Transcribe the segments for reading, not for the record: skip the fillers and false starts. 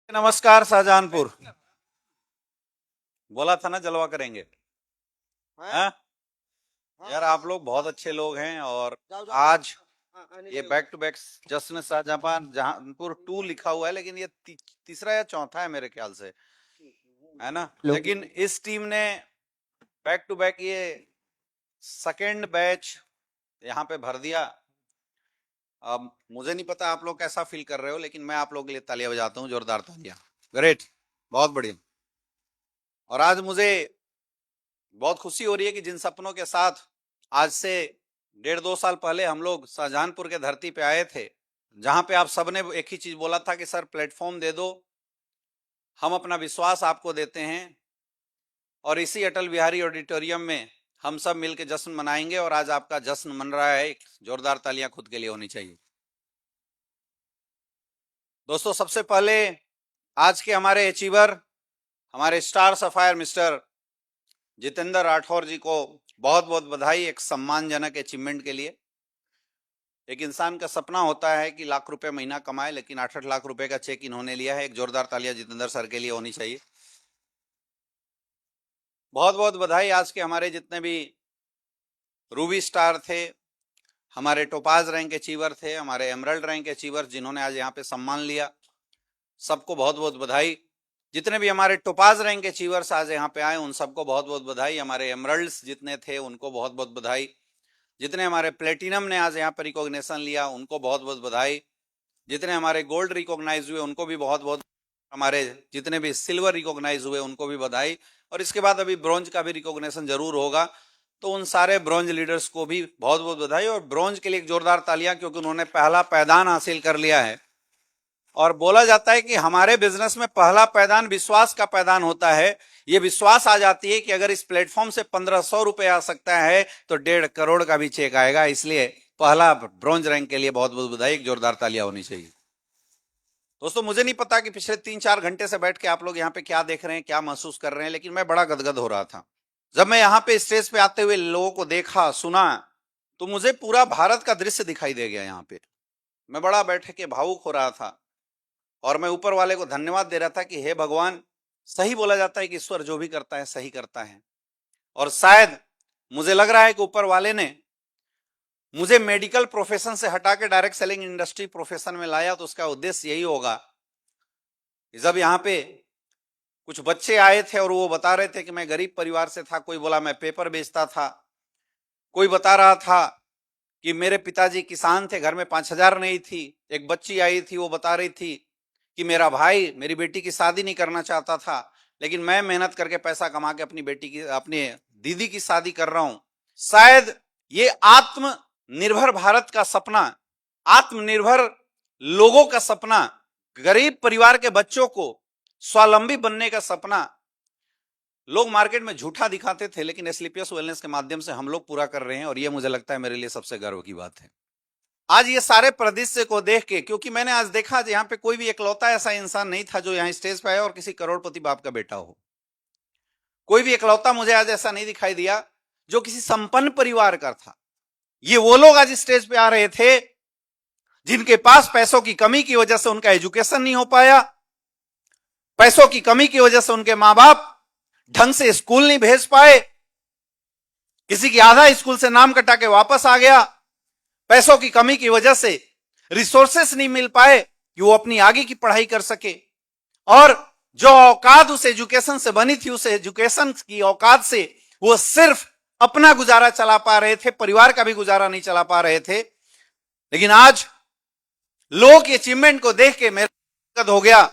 नमस्कार शाहजहानपुर। बोला था ना जलवा करेंगे। हाँ? यार आप लोग बहुत अच्छे लोग हैं और आज ये बैक टू बैक जश्न शाहजहांपुर 2 लिखा हुआ है, लेकिन ये तीसरा या चौथा है मेरे ख्याल से, है ना। लेकिन इस टीम ने बैक टू बैक ये सेकेंड बैच यहाँ पे भर दिया। अब मुझे नहीं पता आप लोग कैसा फील कर रहे हो, लेकिन मैं आप लोगों के लिए तालियां बजाता हूँ, जोरदार तालियां। ग्रेट, बहुत बढ़िया। और आज मुझे बहुत खुशी हो रही है कि जिन सपनों के साथ आज से 1.5-2 साल पहले हम लोग शाहजहानपुर के धरती पे आए थे, जहां पे आप सबने एक ही चीज बोला था कि सर प्लेटफॉर्म दे दो, हम अपना विश्वास आपको देते हैं, और इसी अटल बिहारी ऑडिटोरियम में हम सब मिलकर जश्न मनाएंगे। और आज आपका जश्न मन रहा है, एक जोरदार तालियां खुद के लिए होनी चाहिए। दोस्तों, सबसे पहले आज के हमारे अचीवर, हमारे star sapphire mister Jitendra Rathore ji को बहुत बहुत बधाई एक सम्मानजनक अचीवमेंट के लिए। एक इंसान का सपना होता है कि लाख रुपए महीना कमाए, लेकिन 8-8 लाख रुपए का चेक इन्होंने लिया है। एक जोरदार तालियां जितेंद्र सर के लिए होनी चाहिए। बहुत बहुत बधाई आज के हमारे जितने भी रूबी स्टार थे, हमारे टोपाज रैंक अचीवर थे, हमारे एमरल्ड रैंक अचीवर जिन्होंने आज यहाँ पे सम्मान लिया, सबको बहुत बहुत बधाई। जितने भी हमारे टोपाज रैंक अचीवर्स आज यहाँ पे आए उन सबको बहुत बहुत बधाई। हमारे एमरल्ड्स जितने थे उनको बहुत बहुत बधाई। जितने हमारे प्लेटिनम ने आज यहाँ पर रिकॉग्निशन लिया उनको बहुत बहुत बधाई। जितने हमारे गोल्ड रिकॉग्नाइज हुए उनको भी बहुत बहुत, हमारे जितने भी सिल्वर रिकॉग्नाइज हुए उनको भी बधाई। और इसके बाद अभी ब्रॉन्ज का भी रिकॉग्निशन जरूर होगा, तो उन सारे ब्रॉन्ज लीडर्स को भी बहुत बहुत बधाई। और ब्रॉन्ज के लिए एक जोरदार तालियां, क्योंकि उन्होंने पहला पायदान हासिल कर लिया है। और बोला जाता है कि हमारे बिजनेस में पहला पायदान विश्वास का पायदान होता है। ये विश्वास आ जाती है कि अगर इस प्लेटफॉर्म से 1500 रुपए आ सकता है तो 1.5 करोड़ का भी चेक आएगा। इसलिए पहला ब्रॉन्ज रैंक के लिए बहुत बहुत बधाई, एक जोरदार तालियां होनी चाहिए। दोस्तों, मुझे नहीं पता कि पिछले 3-4 घंटे से बैठ के आप लोग यहाँ पे क्या देख रहे हैं, क्या महसूस कर रहे हैं, लेकिन मैं बड़ा गदगद हो रहा था जब मैं यहाँ पे स्टेज पे आते हुए लोगों को देखा, सुना, तो मुझे पूरा भारत का दृश्य दिखाई दे गया। यहाँ पे मैं बड़ा बैठ के भावुक हो रहा था और मैं ऊपर वाले को धन्यवाद दे रहा था कि हे भगवान, सही बोला जाता है कि ईश्वर जो भी करता है सही करता है। और शायद मुझे लग रहा है कि ऊपर वाले ने मुझे मेडिकल प्रोफेशन से हटा के डायरेक्ट सेलिंग इंडस्ट्री प्रोफेशन में लाया, तो उसका उद्देश्य यही होगा। जब यहाँ पे कुछ बच्चे आए थे और वो बता रहे थे कि मैं गरीब परिवार से था, कोई बोला मैं पेपर बेचता था, कोई बता रहा था कि मेरे पिताजी किसान थे, घर में 5,000 नहीं थी। एक बच्ची आई थी, वो बता रही थी कि मेरा भाई मेरी बेटी की शादी नहीं करना चाहता था, लेकिन मैं मेहनत करके पैसा कमा के अपनी बेटी की, अपने दीदी की शादी कर रहा हूं। शायद ये आत्मनिर्भर भारत का सपना, आत्मनिर्भर लोगों का सपना, गरीब परिवार के बच्चों को स्वावलंबी बनने का सपना लोग मार्केट में झूठा दिखाते थे, लेकिन एस्क्लेपियस वेलनेस के माध्यम से हम लोग पूरा कर रहे हैं। और ये मुझे लगता है मेरे लिए सबसे गर्व की बात है आज ये सारे परिदृश्य को देख के, क्योंकि मैंने आज देखा यहाँ पे कोई भी इकलौता ऐसा इंसान नहीं था जो यहाँ स्टेज पे आया और किसी करोड़पति बाप का बेटा हो। कोई भी इकलौता मुझे आज ऐसा नहीं दिखाई दिया जो किसी संपन्न परिवार का था। ये वो लोग आज स्टेज पे आ रहे थे जिनके पास पैसों की कमी की वजह से उनका एजुकेशन नहीं हो पाया, पैसों की कमी की वजह से उनके मां बाप ढंग से स्कूल नहीं भेज पाए, किसी की आधा स्कूल से नाम कटा के वापस आ गया, पैसों की कमी की वजह से रिसोर्सेस नहीं मिल पाए कि वो अपनी आगे की पढ़ाई कर सके। और जो औकात उस एजुकेशन से बनी थी, उस एजुकेशन की औकात से वो सिर्फ अपना गुजारा चला पा रहे थे, परिवार का भी गुजारा नहीं चला पा रहे थे। लेकिन आज लोग के अचीवमेंट को देख के मेरा हो गया।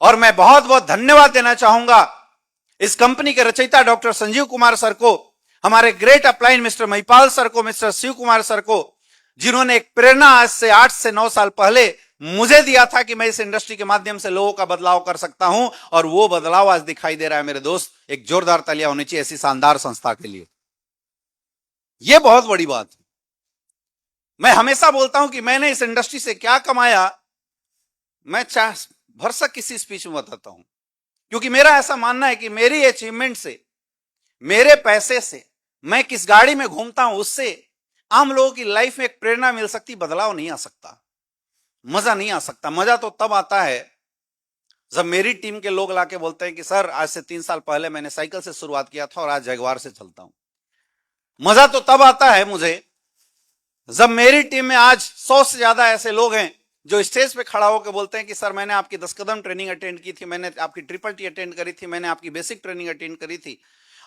और मैं बहुत बहुत धन्यवाद देना चाहूंगा इस कंपनी के रचयिता डॉक्टर संजीव कुमार सर को, हमारे great upline mister Mahipal sir को, मिस्टर शिव कुमार सर को, जिन्होंने एक प्रेरणा आज से 8 से 9 साल पहले मुझे दिया था कि मैं इस इंडस्ट्री के माध्यम से लोगों का बदलाव कर सकता हूं। और वो बदलाव आज दिखाई दे रहा है मेरे दोस्त। एक जोरदार तालियां होनी चाहिए ऐसी शानदार संस्था के लिए। यह बहुत बड़ी बात है। मैं हमेशा बोलता हूं कि मैंने इस इंडस्ट्री से क्या कमाया, मैं भरसक किसी स्पीच में बताता हूं, क्योंकि मेरा ऐसा मानना है कि मेरी अचीवमेंट से, मेरे पैसे से, मैं किस गाड़ी में घूमता हूं, उससे आम लोगों की लाइफ में एक प्रेरणा मिल सकती, बदलाव नहीं आ सकता, मजा नहीं आ सकता। मजा तो तब आता है जब मेरी टीम के लोग लाके बोलते हैं कि सर आज से 3 साल पहले मैंने साइकिल से शुरुआत किया था और आज जगुआर से चलता हूं। मजा तो तब आता है मुझे जब मेरी टीम में आज 100 से ज्यादा ऐसे लोग हैं जो स्टेज पे खड़ा होकर बोलते हैं कि सर मैंने आपकी 10 कदम ट्रेनिंग अटेंड की थी, मैंने आपकी ट्रिपल टी अटेंड करी थी, मैंने आपकी बेसिक ट्रेनिंग अटेंड करी थी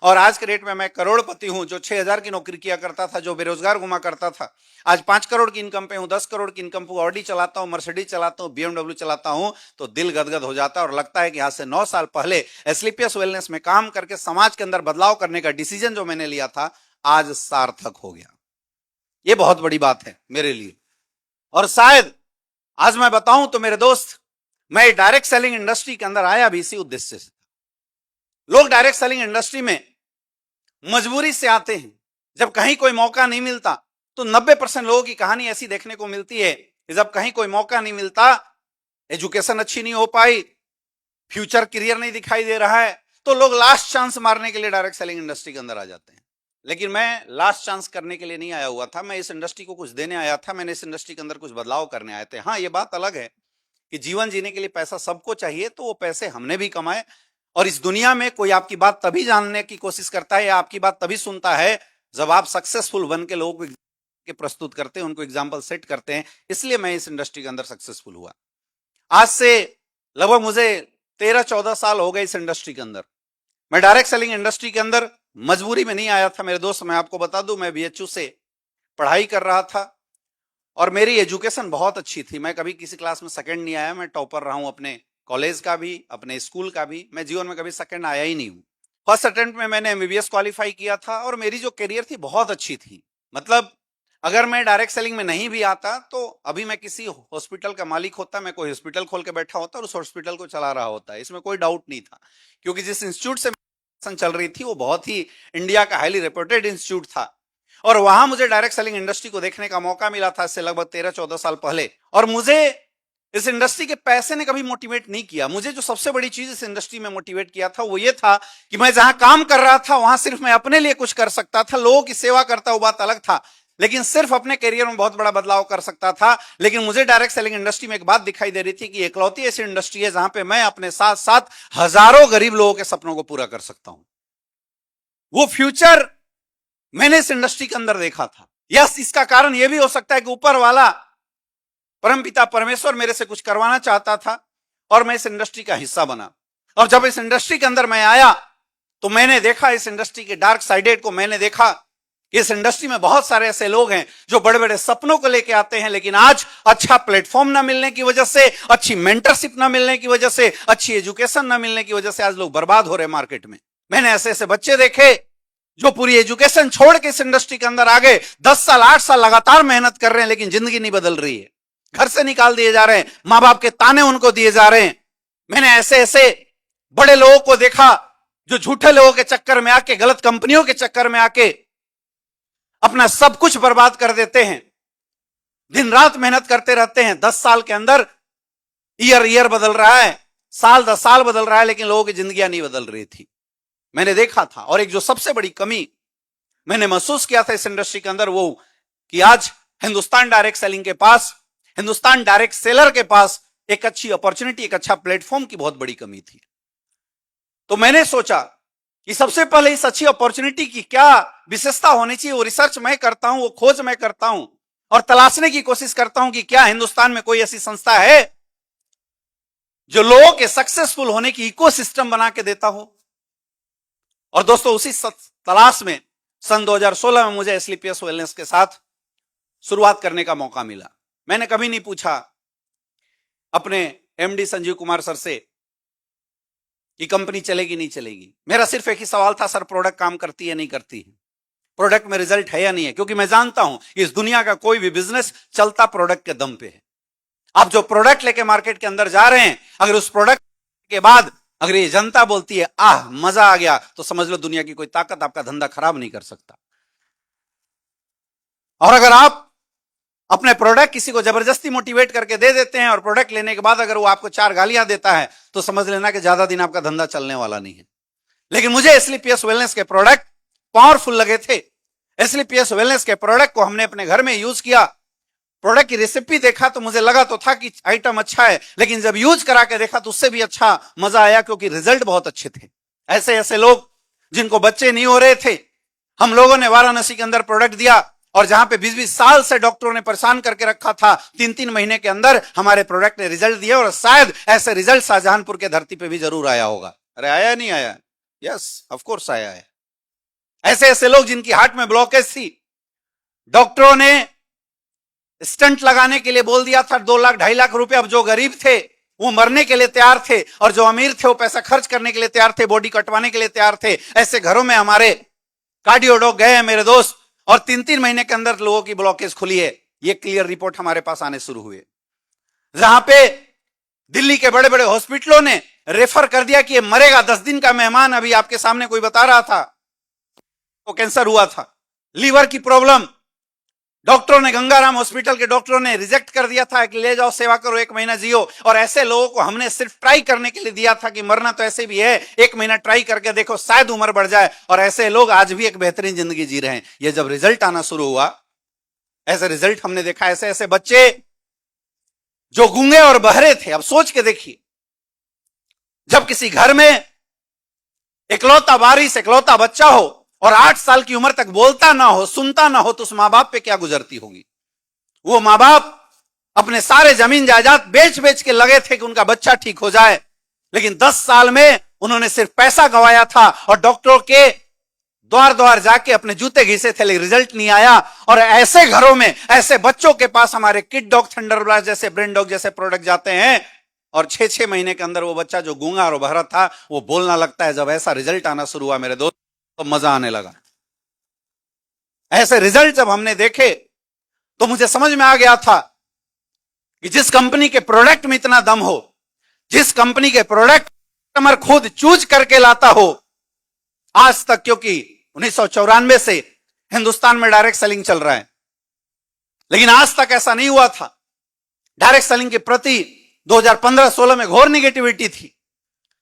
और आज के रेट में मैं करोड़पति हूं। जो 6,000 की नौकरी किया करता था, जो बेरोजगार घुमा करता था, आज 5 करोड़ की इनकम पे हूं, 10 करोड़ की इनकम पे ऑडी चलाता हूं, मर्सिडीज चलाता हूं, BMW चलाता हूं। तो दिल गदगद हो जाता है और लगता है कि आज से 9 साल पहले एस्क्लेपियस वेलनेस में काम करके समाज के अंदर बदलाव करने का डिसीजन जो मैंने लिया था आज सार्थक हो गया। ये बहुत बड़ी बात है मेरे लिए। और शायद आज मैं बताऊं तो मेरे दोस्त, मैं डायरेक्ट सेलिंग इंडस्ट्री के अंदर आया भी इसी उद्देश्य से। लोग डायरेक्ट सेलिंग इंडस्ट्री में मजबूरी से आते हैं। जब कहीं कोई मौका नहीं मिलता तो 90% लोगों की कहानी ऐसी देखने को मिलती है कि जब कहीं कोई मौका नहीं मिलता, एजुकेशन अच्छी नहीं हो पाई, फ्यूचर क्लियर नहीं दिखाई दे रहा है, तो लोग लास्ट चांस मारने के लिए डायरेक्ट सेलिंग इंडस्ट्री के अंदर आ जाते हैं। लेकिन मैं लास्ट चांस करने के लिए नहीं आया हुआ था, मैं इस इंडस्ट्री को कुछ देने आया था, मैंने इस इंडस्ट्री के अंदर कुछ बदलाव करने आए थे। हाँ, ये बात अलग है कि जीवन जीने के लिए पैसा सबको चाहिए, तो वो पैसे हमने भी कमाए। और इस दुनिया में कोई आपकी बात तभी जानने की कोशिश करता है या आपकी बात तभी सुनता है जब आप सक्सेसफुल बन के लोगों को प्रस्तुत करते हैं, उनको एग्जाम्पल सेट करते हैं। इसलिए मैं इस इंडस्ट्री के अंदर सक्सेसफुल हुआ। आज से लगभग मुझे 13-14 साल हो गए इस इंडस्ट्री के अंदर। मैं डायरेक्ट सेलिंग इंडस्ट्री के अंदर मजबूरी में नहीं आया था मेरे दोस्त। मैं आपको बता दूं, मैं BHU से पढ़ाई कर रहा था और मेरी एजुकेशन बहुत अच्छी थी। मैं कभी किसी क्लास में सेकंड नहीं आया, मैं टॉपर रहा हूं अपने कॉलेज का भी, अपने स्कूल का भी। मैं जीवन में कभी सेकंड आया ही नहीं हूं। फर्स्ट अटेम्प्ट में मैंने MBBS क्वालिफाई किया था और मेरी जो करियर थी बहुत अच्छी थी। मतलब अगर मैं डायरेक्ट सेलिंग में नहीं भी आता तो अभी मैं किसी हॉस्पिटल का मालिक होता, मैं कोई हॉस्पिटल खोल के बैठा होता और उस हॉस्पिटल को चला रहा होता। इसमें कोई डाउट नहीं था, क्योंकि जिस इंस्टीट्यूट से चल रही थी वो बहुत ही इंडिया का हाईली रेप्यूटेड इंस्टीट्यूट था और वहां मुझे डायरेक्ट सेलिंग इंडस्ट्री को देखने का मौका मिला था इससे लगभग 13-14 साल पहले। और मुझे इस इंडस्ट्री के पैसे ने कभी मोटिवेट नहीं किया। मुझे जो सबसे बड़ी चीज इस इंडस्ट्री में मोटिवेट किया था वो ये था कि मैं जहां काम कर रहा था वहां सिर्फ मैं अपने लिए कुछ कर सकता था, लोगों की सेवा करता वो बात अलग था, लेकिन सिर्फ अपने करियर में बहुत बड़ा बदलाव कर सकता था। लेकिन मुझे डायरेक्ट सेलिंग इंडस्ट्री में एक बात दिखाई दे रही थी कि इकलौती ऐसी इंडस्ट्री है जहां पे मैं अपने साथ साथ हजारों गरीब लोगों के सपनों को पूरा कर सकता हूं। वो फ्यूचर मैंने इस इंडस्ट्री के अंदर देखा था। यस, इसका कारण यह भी हो सकता है कि ऊपर वाला परमपिता परमेश्वर मेरे से कुछ करवाना चाहता था और मैं इस इंडस्ट्री का हिस्सा बना। और जब इस इंडस्ट्री के अंदर मैं आया तो मैंने देखा इस इंडस्ट्री के डार्क साइडेड को। मैंने देखा इस इंडस्ट्री में बहुत सारे ऐसे लोग हैं जो बड़े बड़े सपनों को लेके आते हैं, लेकिन आज अच्छा प्लेटफॉर्म ना मिलने की वजह से, अच्छी मेंटरशिप ना मिलने की वजह से, अच्छी एजुकेशन ना मिलने की वजह से आज लोग बर्बाद हो रहे हैं मार्केट में। मैंने ऐसे ऐसे बच्चे देखे जो पूरी एजुकेशन छोड़ के इस इंडस्ट्री के अंदर आ गए, 10 साल 8 साल लगातार मेहनत कर रहे हैं, लेकिन जिंदगी नहीं बदल रही है। घर से निकाल दिए जा रहे हैं, मां बाप के ताने उनको दिए जा रहे हैं। मैंने ऐसे ऐसे बड़े लोगों को देखा जो झूठे लोगों के चक्कर में आके, गलत कंपनियों के चक्कर में आके अपना सब कुछ बर्बाद कर देते हैं, दिन रात मेहनत करते रहते हैं। 10 साल के अंदर ईयर बदल रहा है, साल 10 साल बदल रहा है, लेकिन लोगों की जिंदगियां नहीं बदल रही थी। मैंने देखा था। और एक जो सबसे बड़ी कमी मैंने महसूस किया था इस इंडस्ट्री के अंदर, वो कि आज हिंदुस्तान डायरेक्ट सेलिंग के पास, हिंदुस्तान डायरेक्ट सेलर के पास एक अच्छी अपॉर्चुनिटी, एक अच्छा प्लेटफॉर्म की बहुत बड़ी कमी थी। तो मैंने सोचा कि सबसे पहले इस अच्छी अपॉर्चुनिटी की क्या विशेषता होनी चाहिए, वो रिसर्च मैं करता हूं, वो खोज मैं करता हूं और तलाशने की कोशिश करता हूं कि क्या हिंदुस्तान में कोई ऐसी संस्था है जो लोगों के सक्सेसफुल होने की इकोसिस्टम बना के देता हो। और दोस्तों, उसी तलाश में सन 2016 में मुझे एस्क्लेपियस वेलनेस के साथ शुरुआत करने का मौका मिला। मैंने कभी नहीं पूछा अपने MD संजीव कुमार सर से कि कंपनी चलेगी नहीं चलेगी। मेरा सिर्फ एक ही सवाल था, सर प्रोडक्ट काम करती है नहीं करती है, प्रोडक्ट में रिजल्ट है या नहीं है। क्योंकि मैं जानता हूं कि इस दुनिया का कोई भी बिजनेस चलता प्रोडक्ट के दम पे है। आप जो प्रोडक्ट लेके मार्केट के अंदर जा रहे हैं, अगर उस प्रोडक्ट के बाद अगर ये जनता बोलती है आह मजा आ गया, तो समझ लो दुनिया की कोई ताकत आपका धंधा खराब नहीं कर सकता। और अगर आप अपने प्रोडक्ट किसी को जबरदस्ती मोटिवेट करके दे देते हैं और प्रोडक्ट लेने के बाद अगर वो आपको 4 गालियां देता है, तो समझ लेना कि ज्यादा दिन आपका धंधा चलने वाला नहीं है। लेकिन मुझे एस्क्लेपियस वेलनेस के प्रोडक्ट पावरफुल लगे थे। एस्क्लेपियस वेलनेस के प्रोडक्ट को हमने अपने घर में यूज किया प्रोडक्ट की रेसिपी देखा तो मुझे लगा तो था कि आइटम अच्छा है, लेकिन जब यूज करा के देखा तो उससे भी अच्छा मजा आया, क्योंकि रिजल्ट बहुत अच्छे थे। ऐसे ऐसे लोग जिनको बच्चे नहीं हो रहे थे, हम लोगों ने वाराणसी के अंदर प्रोडक्ट दिया, और जहां पे 20-20 साल से डॉक्टरों ने परेशान करके रखा था, 3-3 महीने के अंदर हमारे प्रोडक्ट ने रिजल्ट दिया। और शायद ऐसे रिजल्ट शाहजहांपुर के धरती पे भी जरूर आया होगा। अरे आया नहीं आया? यस ऑफ कोर्स आया है। ऐसे ऐसे लोग जिनकी हार्ट में ब्लॉकेज थी, डॉक्टरों ने स्टंट लगाने के लिए बोल दिया था 2 लाख 2.5 लाख रुपए। अब जो गरीब थे वो मरने के लिए तैयार थे, और जो अमीर थे वो पैसा खर्च करने के लिए तैयार थे, बॉडी कटवाने के लिए तैयार थे। ऐसे घरों में हमारे कार्डियोडॉक गए हैं मेरे दोस्त, और 3-3 महीने के अंदर लोगों की ब्लॉकेज खुली है। ये क्लियर रिपोर्ट हमारे पास आने शुरू हुए, जहां पे दिल्ली के बड़े बड़े हॉस्पिटलों ने रेफर कर दिया कि ये मरेगा। 10 दिन का मेहमान अभी आपके सामने कोई बता रहा था, वो कैंसर हुआ था, लीवर की प्रॉब्लम। डॉक्टरों ने, गंगाराम हॉस्पिटल के डॉक्टरों ने रिजेक्ट कर दिया था कि ले जाओ, सेवा करो, 1 महीना जियो। और ऐसे लोगों को हमने सिर्फ ट्राई करने के लिए दिया था कि मरना तो ऐसे भी है, 1 महीना ट्राई करके देखो, शायद उम्र बढ़ जाए। और ऐसे लोग आज भी एक बेहतरीन जिंदगी जी रहे हैं। ये जब रिजल्ट आना शुरू हुआ, ऐसे रिजल्ट हमने देखा। ऐसे ऐसे बच्चे जो गूंगे और बहरे थे, अब सोच के देखिए, जब किसी घर में इकलौता वारिस, इकलौता बच्चा हो और 8 साल की उम्र तक बोलता ना हो, सुनता ना हो, तो उस मां बाप पे क्या गुजरती होगी। वो मां बाप अपने सारे जमीन जायदाद बेच बेच के लगे थे कि उनका बच्चा ठीक हो जाए, लेकिन 10 साल में उन्होंने सिर्फ पैसा गंवाया था, और डॉक्टरों के द्वार द्वार जाके अपने जूते घिसे थे, लेकिन रिजल्ट नहीं आया। और ऐसे घरों में, ऐसे बच्चों के पास हमारे किड डॉग, थंडर ब्लास्ट जैसे, ब्रेन डॉग जैसे प्रोडक्ट जाते हैं, और 6-6 महीने के अंदर वो बच्चा जो गूंगा और बहरा था वो बोलना लगता है। जब ऐसा रिजल्ट आना शुरू हुआ मेरे दोस्त, तो मजा आने लगा। ऐसे रिजल्ट जब हमने देखे तो मुझे समझ में आ गया था कि जिस कंपनी के प्रोडक्ट में इतना दम हो, जिस कंपनी के प्रोडक्ट कस्टमर खुद चूज करके लाता हो, आज तक, क्योंकि 1994 से हिंदुस्तान में डायरेक्ट सेलिंग चल रहा है, लेकिन आज तक ऐसा नहीं हुआ था। डायरेक्ट सेलिंग के प्रति 2015-16 में घोर निगेटिविटी थी।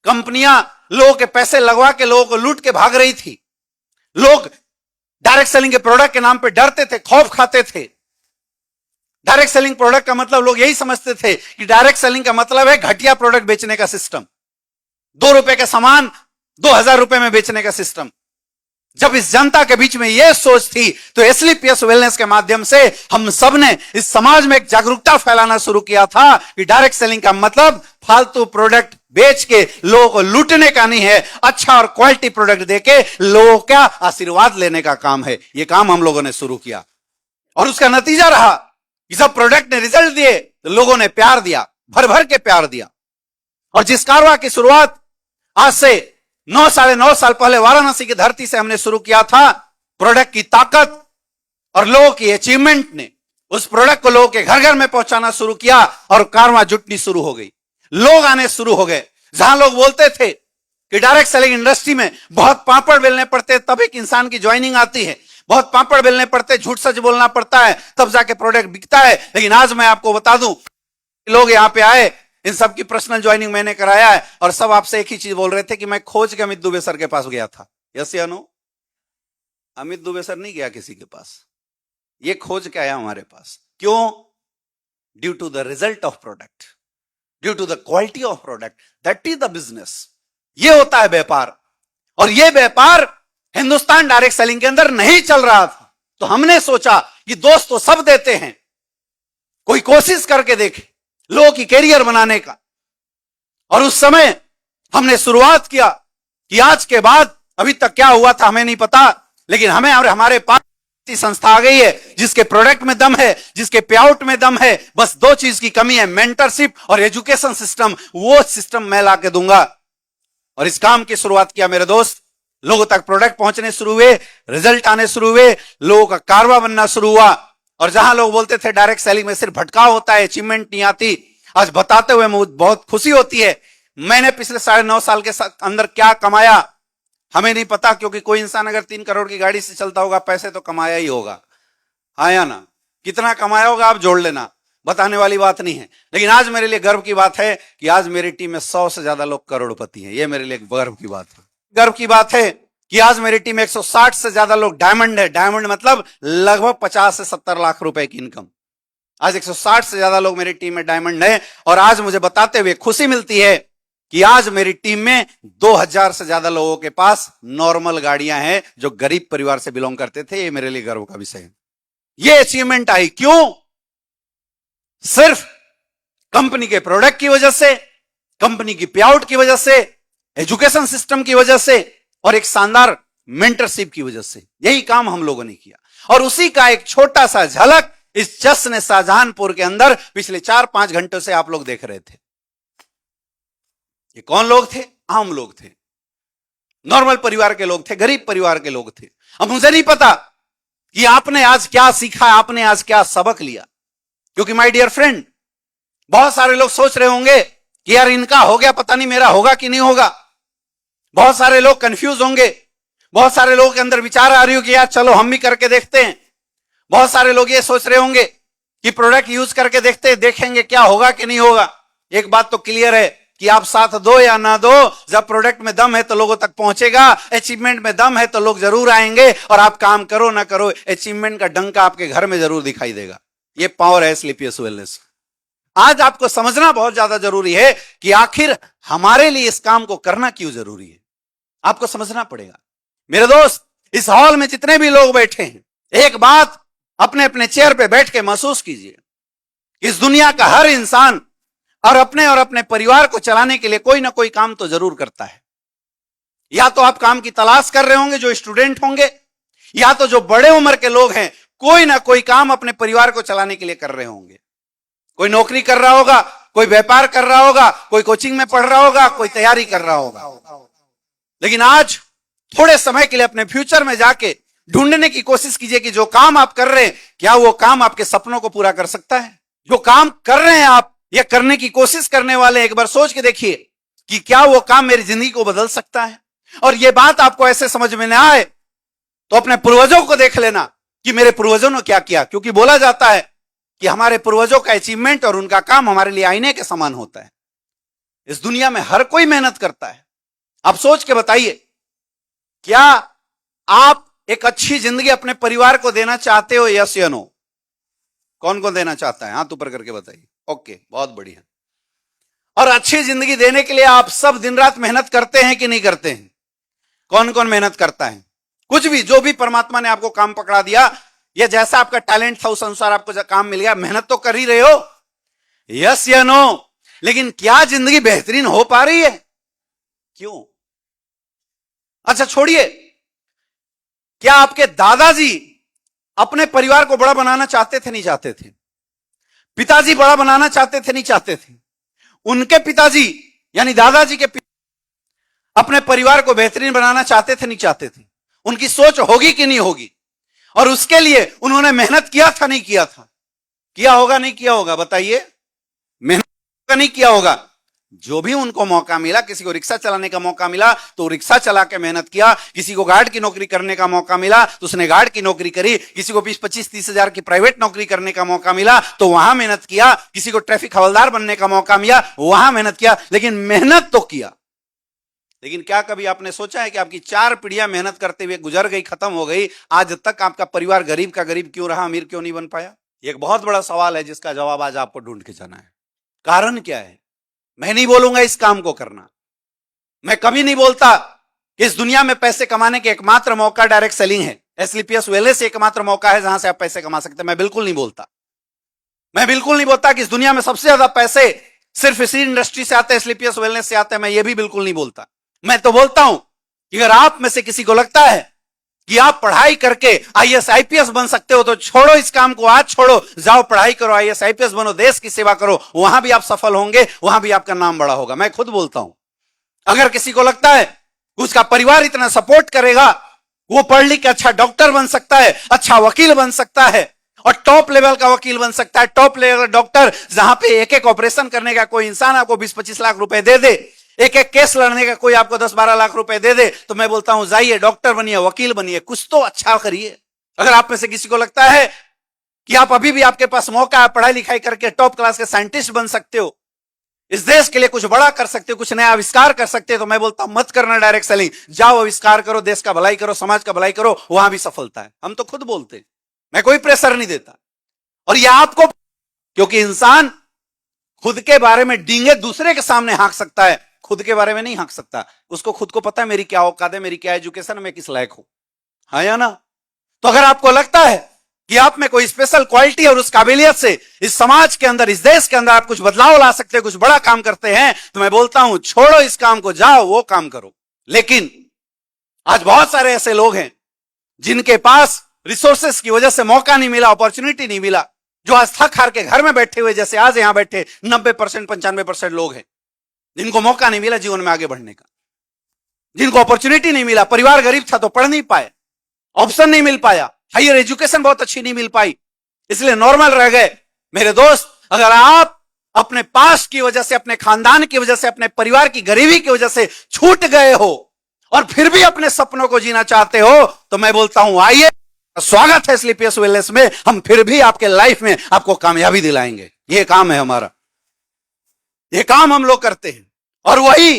कंपनियां लोगों के पैसे लगवा के लोगों को लूट के भाग रही थी। लोग डायरेक्ट सेलिंग के प्रोडक्ट के नाम पे डरते थे, खौफ खाते थे। डायरेक्ट सेलिंग प्रोडक्ट का मतलब लोग यही समझते थे कि डायरेक्ट सेलिंग का मतलब है घटिया प्रोडक्ट बेचने का सिस्टम, 2 रुपए का सामान 2000 रुपए में बेचने का सिस्टम। जब इस जनता के बीच में यह सोच थी, तो एसलीपीएस वेलनेस के माध्यम से हम सब ने इस समाज में एक जागरूकता फैलाना शुरू किया था कि डायरेक्ट सेलिंग का मतलब फालतू प्रोडक्ट बेच के लोगों को लूटने का नहीं है, अच्छा और क्वालिटी प्रोडक्ट देके लोगों का आशीर्वाद लेने का काम है। यह काम हम लोगों ने शुरू किया, और उसका नतीजा रहा कि जब प्रोडक्ट ने रिजल्ट दिए तो लोगों ने प्यार दिया, भर भर के प्यार दिया। और जिस कारवा की शुरुआत आज से 9-9.5 साल पहले वाराणसी की धरती से हमने शुरू किया था, प्रोडक्ट की ताकत और लोगों की अचीवमेंट ने उस प्रोडक्ट को लोगों के घर घर में पहुंचाना शुरू किया, और कारवां जुटनी शुरू हो गई, लोग आने शुरू हो गए। जहां लोग बोलते थे कि डायरेक्ट सेलिंग इंडस्ट्री में बहुत पापड़ बेलने पड़ते तब एक इंसान की ज्वाइनिंग आती है, बहुत पापड़ बेलने पड़ते, झूठ सच बोलना पड़ता है, तब जाके प्रोडक्ट बिकता है। लेकिन आज मैं आपको बता दूं, लोग यहां पे आए, इन सब की पर्सनल ज्वाइनिंग मैंने कराया है, और सब आपसे एक ही चीज बोल रहे थे कि मैं खोज के अमित दुबे सर के पास गया था। यस या नो? अमित दुबे सर नहीं गया किसी के पास, ये खोज के आया हमारे पास। क्यों? Due to the result of product, due to the quality of product, that is the business. ये होता है व्यापार, और ये व्यापार हिंदुस्तान डायरेक्ट सेलिंग के अंदर नहीं चल रहा था। तो हमने सोचा कि दोस्त तो सब देते हैं, कोई कोशिश करके देखे लोगों की कैरियर बनाने का। और उस समय हमने शुरुआत किया कि आज के बाद, अभी तक क्या हुआ था हमें नहीं पता, लेकिन हमें और हमारे पास संस्था आ गई है जिसके प्रोडक्ट में दम है, जिसके पे आउट में दम है। बस 2 चीज की कमी है, मेंटरशिप और एजुकेशन सिस्टम। वो सिस्टम मैं ला के दूंगा। और इस काम की शुरुआत किया मेरे दोस्त, लोगों तक प्रोडक्ट पहुंचने शुरू हुए, रिजल्ट आने शुरू हुए, लोगों का कारवा बनना शुरू हुआ। और जहां लोग बोलते थे डायरेक्ट सेलिंग में सिर्फ भटकाव होता है, अचीवमेंट नहीं आती, आज बताते हुए मुझे बहुत खुशी होती है। मैंने पिछले 9.5 साल के अंदर क्या कमाया हमें नहीं पता, क्योंकि कोई इंसान अगर 3 करोड़ की गाड़ी से चलता होगा, पैसे तो कमाया ही होगा, हाँ या ना? कितना कमाया होगा आप जोड़ लेना, बताने वाली बात नहीं है। लेकिन आज मेरे लिए गर्व की बात है कि आज मेरी टीम में 100 से ज्यादा लोग करोड़पति हैं। ये मेरे लिए गर्व की बात है। गर्व की बात है कि आज मेरी टीम में 160 से ज्यादा लोग डायमंड है। डायमंड मतलब लगभग 50 से 70 लाख रुपए की इनकम। आज 160 से ज्यादा लोग मेरी टीम में डायमंड हैं और आज मुझे बताते हुए खुशी मिलती है कि आज मेरी टीम में 2000 से ज्यादा लोगों के पास नॉर्मल गाड़ियां हैं जो गरीब परिवार से बिलोंग करते थे। ये मेरे लिए गर्व का विषय है। ये अचीवमेंट आई क्यों? सिर्फ कंपनी के प्रोडक्ट की वजह से, कंपनी की पेआउट की वजह से, एजुकेशन सिस्टम की वजह से और एक शानदार मेंटरशिप की वजह से। यही काम हम लोगों ने किया और उसी का एक छोटा सा झलक इस जश्न शाहजहांपुर के अंदर पिछले 4-5 घंटों से आप लोग देख रहे थे। ये कौन लोग थे? आम लोग थे, नॉर्मल परिवार के लोग थे, गरीब परिवार के लोग थे। अब मुझे नहीं पता कि आपने आज क्या सीखा, आपने आज क्या सबक लिया, क्योंकि माय डियर फ्रेंड, बहुत सारे लोग सोच रहे होंगे कि यार इनका हो गया, पता नहीं मेरा होगा कि नहीं होगा। बहुत सारे लोग कंफ्यूज होंगे, बहुत सारे लोगों के अंदर विचार आ रही हो कि यार चलो हम भी करके देखते हैं। बहुत सारे लोग ये सोच रहे होंगे कि प्रोडक्ट यूज करके देखते हैं, देखेंगे क्या होगा कि नहीं होगा। एक बात तो क्लियर है कि आप साथ दो या ना दो, जब प्रोडक्ट में दम है तो लोगों तक पहुंचेगा, अचीवमेंट में दम है तो लोग जरूर आएंगे और आप काम करो ना करो, अचीवमेंट का डंका आपके घर में जरूर दिखाई देगा। ये पावर है स्लीपियस वेलनेस। आज आपको समझना बहुत ज्यादा जरूरी है कि आखिर हमारे लिए इस काम को करना क्यों जरूरी है। आपको समझना पड़ेगा। मेरे दोस्त, इस हॉल में जितने भी लोग बैठे हैं, एक बात अपने अपने चेयर पे बैठ के महसूस कीजिए, इस दुनिया का हर इंसान और अपने परिवार को चलाने के लिए कोई ना कोई काम तो जरूर करता है। या तो आप काम की तलाश कर रहे होंगे जो स्टूडेंट होंगे, या तो जो बड़े उम्र के लोग हैं कोई ना कोई काम अपने परिवार को चलाने के लिए कर रहे होंगे। कोई नौकरी कर रहा होगा, कोई व्यापार कर रहा होगा, कोई कोचिंग में पढ़ रहा होगा, कोई तैयारी कर रहा होगा। लेकिन आज थोड़े समय के लिए अपने फ्यूचर में जाके ढूंढने की कोशिश कीजिए कि जो काम आप कर रहे हैं, क्या वो काम आपके सपनों को पूरा कर सकता है। जो काम कर रहे हैं आप या करने की कोशिश करने वाले, एक बार सोच के देखिए कि क्या वो काम मेरी जिंदगी को बदल सकता है। और ये बात आपको ऐसे समझ में ना आए तो अपने पूर्वजों को देख लेना कि मेरे पूर्वजों ने क्या किया, क्योंकि बोला जाता है कि हमारे पूर्वजों का अचीवमेंट और उनका काम हमारे लिए आईने के समान होता है। इस दुनिया में हर कोई मेहनत करता है। आप सोच के बताइए, क्या आप एक अच्छी जिंदगी अपने परिवार को देना चाहते हो? यस या नो? कौन कौन देना चाहता है? हाथ ऊपर करके बताइए। ओके, बहुत बढ़िया। और अच्छी जिंदगी देने के लिए आप सब दिन रात मेहनत करते हैं कि नहीं करते हैं? कौन कौन मेहनत करता है? कुछ भी, जो भी परमात्मा ने आपको काम पकड़ा दिया या जैसा आपका टैलेंट था उस अनुसार आपको काम मिल गया, मेहनत तो कर ही रहे हो। यस या नो? लेकिन क्या जिंदगी बेहतरीन हो पा रही है? क्यों? अच्छा छोड़िए, क्या आपके दादाजी अपने परिवार को बड़ा बनाना चाहते थे? नहीं चाहते थे? पिताजी बड़ा बनाना चाहते थे? नहीं चाहते थे? उनके पिताजी यानी दादाजी के अपने परिवार को बेहतरीन बनाना चाहते थे? नहीं चाहते थे? उनकी सोच होगी कि नहीं होगी? और उसके लिए उन्होंने मेहनत किया था? नहीं किया था? किया होगा नहीं किया होगा? बताइए। मेहनत नहीं किया होगा। जो भी उनको मौका मिला, किसी को रिक्शा चलाने का मौका मिला तो रिक्शा चला के मेहनत किया, किसी को गार्ड की नौकरी करने का मौका मिला तो उसने गार्ड की नौकरी करी, किसी को 20-25-30 हजार की प्राइवेट नौकरी करने का मौका मिला तो वहां मेहनत किया, किसी को ट्रैफिक हवलदार बनने का मौका मिला वहां मेहनत किया, लेकिन मेहनत तो किया। लेकिन क्या कभी आपने सोचा है कि आपकी 4 पीढ़ियां मेहनत करते हुए गुजर गई, खत्म हो गई, आज तक आपका परिवार गरीब का गरीब क्यों रहा, अमीर क्यों नहीं बन पाया? ये एक बहुत बड़ा सवाल है जिसका जवाब आज आपको ढूंढ के जाना है। कारण क्या है? मैं नहीं बोलूंगा इस काम को करना, मैं कभी नहीं बोलता कि इस दुनिया में पैसे कमाने के एकमात्र मौका डायरेक्ट सेलिंग है, एस्क्लेपियस वेलनेस एकमात्र मौका है जहां से आप पैसे कमा सकते हैं। मैं बिल्कुल नहीं बोलता। मैं बिल्कुल नहीं बोलता कि इस दुनिया में सबसे ज्यादा पैसे सिर्फ इसी इंडस्ट्री से आते हैं, एस्क्लेपियस वेलनेस से आते हैं। मैं ये भी बिल्कुल नहीं बोलता। मैं तो बोलता हूं कि अगर आप में से किसी को लगता है कि आप पढ़ाई करके आईएएस आईपीएस बन सकते हो तो छोड़ो इस काम को, आज छोड़ो, जाओ पढ़ाई करो, आईएएस आईपीएस बनो, देश की सेवा करो, वहां भी आप सफल होंगे, वहां भी आपका नाम बड़ा होगा। मैं खुद बोलता हूं। अगर किसी को लगता है उसका परिवार इतना सपोर्ट करेगा, वो पढ़ लिख के अच्छा डॉक्टर बन सकता है, अच्छा वकील बन सकता है और टॉप लेवल का वकील बन सकता है, टॉप लेवल डॉक्टर, जहां पे एक एक ऑपरेशन करने का कोई इंसान आपको 20-25 लाख रुपए दे दे, एक एक केस लड़ने का कोई आपको 10-12 लाख रुपए दे दे, तो मैं बोलता हूं जाइए डॉक्टर बनिए, वकील बनिए, कुछ तो अच्छा करिए। अगर आप में से किसी को लगता है कि आप अभी भी आपके पास मौका है, पढ़ाई लिखाई करके टॉप क्लास के साइंटिस्ट बन सकते हो, इस देश के लिए कुछ बड़ा कर सकते हो, कुछ नया आविष्कार कर सकते हो, तो मैं बोलता हूं मत करना डायरेक्ट सेलिंग, जाओ आविष्कार करो, देश का भलाई करो, समाज का भलाई करो, वहां भी सफलता है। हम तो खुद बोलते हैं, मैं कोई प्रेशर नहीं देता। और यह आपको क्योंकि इंसान खुद के बारे में डींगे दूसरे के सामने हाँक सकता है, खुद के बारे में नहीं हाँक सकता। उसको खुद को पता है मेरी क्या औकात है, मेरी क्या एजुकेशन, मैं किस लायक हूं, हाँ या ना। तो अगर आपको लगता है कि आप में कोई स्पेशल क्वालिटी और उस काबिलियत से इस समाज के अंदर, इस देश के अंदर आप कुछ बदलाव ला सकते हैं, कुछ बड़ा काम करते हैं, तो मैं बोलता हूं छोड़ो इस काम को, जाओ वो काम करो। लेकिन आज बहुत सारे ऐसे लोग हैं जिनके पास रिसोर्सेस की वजह से मौका नहीं मिला, अपॉर्चुनिटी नहीं मिला, जो आज थक हार के घर में बैठे हुए, जैसे आज यहां बैठे 90% 95% लोग हैं जिनको मौका नहीं मिला जीवन में आगे बढ़ने का, जिनको अपॉर्चुनिटी नहीं मिला। परिवार गरीब था तो पढ़ नहीं पाए, ऑप्शन नहीं मिल पाया, हायर एजुकेशन बहुत अच्छी नहीं मिल पाई, इसलिए नॉर्मल रह गए। मेरे दोस्त, अगर आप अपने पास की वजह से, अपने खानदान की वजह से, अपने परिवार की गरीबी की वजह से छूट गए हो और फिर भी अपने सपनों को जीना चाहते हो, तो मैं बोलता हूं आइए, स्वागत है स्लीपियस वेलनेस में। हम फिर भी आपके लाइफ में आपको कामयाबी दिलाएंगे। यह काम है हमारा, यह काम हम लोग करते हैं, और वही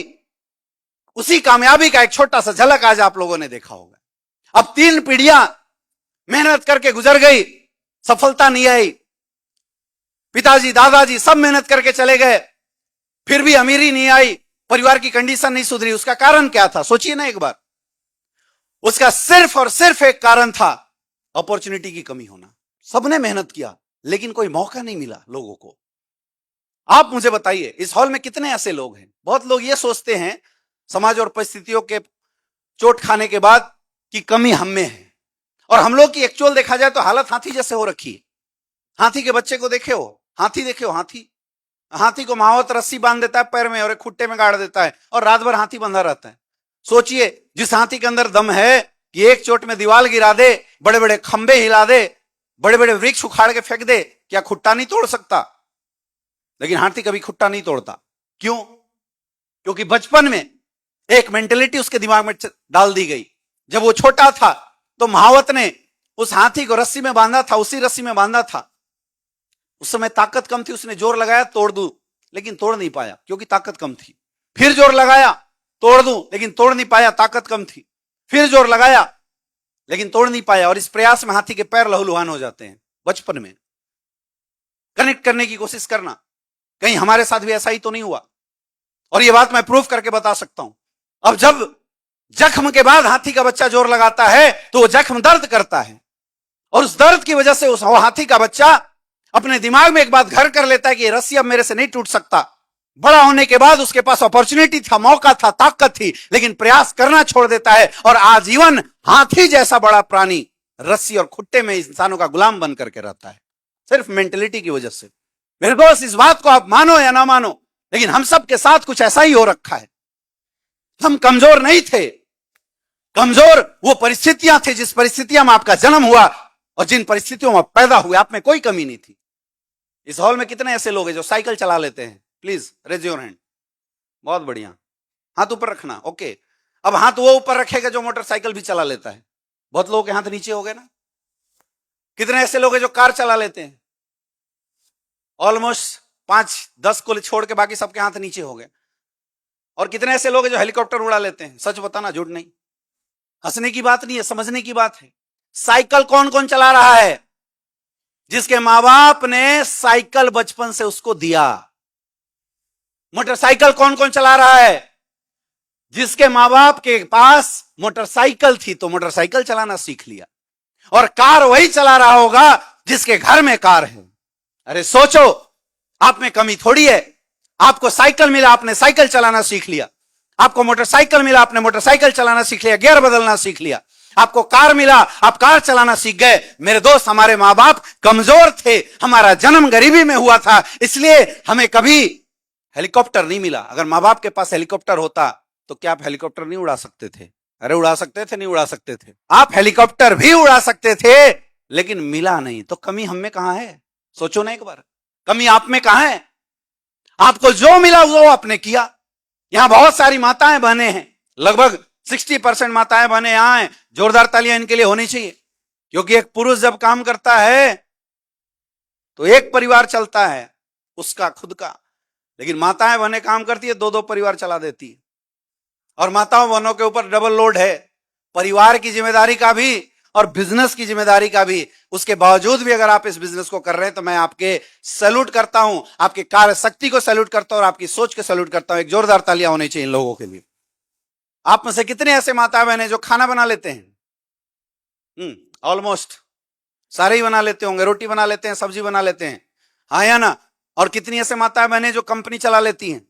उसी कामयाबी का एक छोटा सा झलक आज आप लोगों ने देखा होगा। अब 3 पीढ़ियां मेहनत करके गुजर गई, सफलता नहीं आई, पिताजी दादाजी सब मेहनत करके चले गए, फिर भी अमीरी नहीं आई, परिवार की कंडीशन नहीं सुधरी। उसका कारण क्या था, सोचिए ना एक बार। उसका सिर्फ और सिर्फ एक कारण था, अपॉर्चुनिटी की कमी होना। सबने मेहनत किया लेकिन कोई मौका नहीं मिला लोगों को। आप मुझे बताइए, इस हॉल में कितने ऐसे लोग हैं, बहुत लोग ये सोचते हैं समाज और परिस्थितियों के चोट खाने के बाद कि कमी हम में है, और हम लोग की एक्चुअल देखा जाए तो हालत हाथी जैसे हो रखी है। हाथी के बच्चे को देखे हो, हाथी देखे हो, हाथी को महावत रस्सी बांध देता है पैर में और एक खुट्टे में गाड़ देता है और रात भर हाथी बंधा रहता है। सोचिए, जिस हाथी के अंदर दम है कि एक चोट में दीवार गिरा दे, बड़े बड़े खंबे हिला दे, बड़े बड़े वृक्ष उखाड़ के फेंक दे, क्या खुट्टा नहीं तोड़ सकता? लेकिन हाथी कभी खुट्टा नहीं तोड़ता। क्यों? क्योंकि बचपन में एक मेंटेलिटी उसके दिमाग में डाल दी गई। जब वो छोटा था तो महावत ने उस हाथी को रस्सी में बांधा था, उसी रस्सी में बांधा था। उस समय ताकत कम थी, उसने जोर लगाया तोड़ दूं, लेकिन तोड़ नहीं पाया क्योंकि ताकत कम थी। फिर जोर लगाया तोड़ दूं, लेकिन तोड़ नहीं पाया, ताकत कम थी। फिर जोर लगाया लेकिन तोड़ नहीं पाया, और इस प्रयास में हाथी के पैर लहूलुहान हो जाते हैं। बचपन में कनेक्ट करने की कोशिश करना, कहीं हमारे साथ भी ऐसा ही तो नहीं हुआ? और यह बात मैं प्रूफ करके बता सकता हूं। अब जब जख्म के बाद हाथी का बच्चा जोर लगाता है तो वो जख्म दर्द करता है, और उस दर्द की वजह से उस हाथी का बच्चा अपने दिमाग में एक बात घर कर लेता है कि रस्सी अब मेरे से नहीं टूट सकता। बड़ा होने के बाद उसके पास अपॉर्चुनिटी था, मौका था, ताकत थी, लेकिन प्रयास करना छोड़ देता है, और आजीवन हाथी जैसा बड़ा प्राणी रस्सी और खुट्टे में इंसानों का गुलाम बन करके रहता है, सिर्फ मेंटेलिटी की वजह से। मेरे दोस्त, इस बात को आप मानो या ना मानो, लेकिन हम सब के साथ कुछ ऐसा ही हो रखा है। हम कमजोर नहीं थे, कमजोर वो परिस्थितियां थी जिस परिस्थितियां में आपका जन्म हुआ और जिन परिस्थितियों में पैदा हुए। आप में कोई कमी नहीं थी। इस हॉल में कितने ऐसे लोग हैं जो साइकिल चला लेते हैं? Please raise your hand. बहुत बढ़िया, हाथ ऊपर रखना। ओके, अब हाथ वो ऊपर रखेगा जो मोटरसाइकिल भी चला लेता है। बहुत लोगों के हाथ नीचे हो गए ना। कितने ऐसे लोग हैं जो कार चला लेते हैं? ऑलमोस्ट 5-10 को छोड़ के बाकी सबके हाथ नीचे हो गए। और कितने ऐसे लोग हैं जो हेलीकॉप्टर उड़ा लेते हैं? सच बताना, झूठ नहीं। हंसने की बात नहीं है, समझने की बात है। साइकिल कौन कौन चला रहा है? जिसके मां बाप ने साइकिल बचपन से उसको दिया। मोटरसाइकिल कौन कौन चला रहा है? जिसके मां बाप के पास मोटरसाइकिल थी तो मोटरसाइकिल चलाना सीख लिया। और कार वही चला रहा होगा जिसके घर में कार है। अरे सोचो, आप में कमी थोड़ी है। आपको साइकिल मिला, आपने साइकिल चलाना सीख लिया। आपको मोटरसाइकिल मिला, आपने मोटरसाइकिल चलाना सीख लिया, गियर बदलना सीख लिया। आपको कार मिला, आप कार चलाना सीख गए। मेरे दोस्त, हमारे मां बाप कमजोर थे, हमारा जन्म गरीबी में हुआ था, इसलिए हमें कभी हेलीकॉप्टर नहीं मिला। अगर मां बाप के पास हेलीकॉप्टर होता तो क्या आप हेलीकॉप्टर नहीं उड़ा सकते थे? अरे उड़ा सकते थे, नहीं उड़ा सकते थे? आप हेलीकॉप्टर भी उड़ा सकते थे, लेकिन मिला नहीं। तो कमी हम में कहां है? सोचो ना एक बार, कमी आप में कहां है? आपको जो मिला वो आपने किया। यहां बहुत सारी माताएं बहनें हैं, लगभग 60% माताएं बहनें यहां हैं। जोरदार तालियां इनके लिए होनी चाहिए, क्योंकि एक पुरुष जब काम करता है तो एक परिवार चलता है उसका खुद का, लेकिन माताएं बहनें काम करती है 2-2 परिवार चला देती है। और माताओं बहनों के ऊपर डबल लोड है, परिवार की जिम्मेदारी का भी और बिजनेस की जिम्मेदारी का भी, उसके बावजूद भी अगर आप इस बिजनेस को कर रहे हैं तो मैं आपके सैल्यूट करता हूं, आपके कार्य शक्ति को सैल्यूट करता हूं और आपकी सोच को सैल्यूट करता हूं। एक जोरदार तालियां होनी चाहिए इन लोगों के लिए। आप में से कितने ऐसे माता बहन जो खाना बना लेते हैं? ऑलमोस्ट सारे ही बना लेते होंगे, रोटी बना लेते हैं, सब्जी बना लेते हैं, हाँ या ना? और कितनी ऐसे माता बहनें जो कंपनी चला लेती हैं?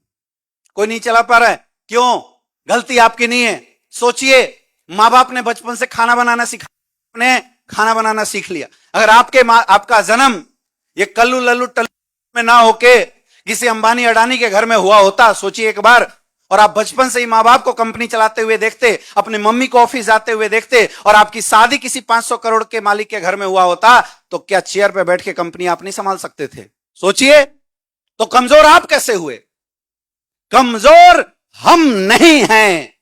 कोई नहीं चला पा रहा है, क्यों? गलती आपकी नहीं है। सोचिए, माँ बाप ने बचपन से खाना बनाना सिखा, आपने खाना बनाना सीख लिया। अगर आपका जन्म ये कल्लू लल्लू टल्लू में ना होके किसी अंबानी अडानी के घर में हुआ होता, सोचिए एक बार, और आप बचपन से ही माँ बाप को कंपनी चलाते हुए देखते, अपने मम्मी को ऑफिस जाते हुए देखते, और आपकी शादी किसी 500 करोड़ के मालिक के घर में हुआ होता, तो क्या चेयर पे बैठ के कंपनी आप नहीं संभाल सकते थे? सोचिए। तो कमजोर आप कैसे हुए? कमजोर हम नहीं हैं,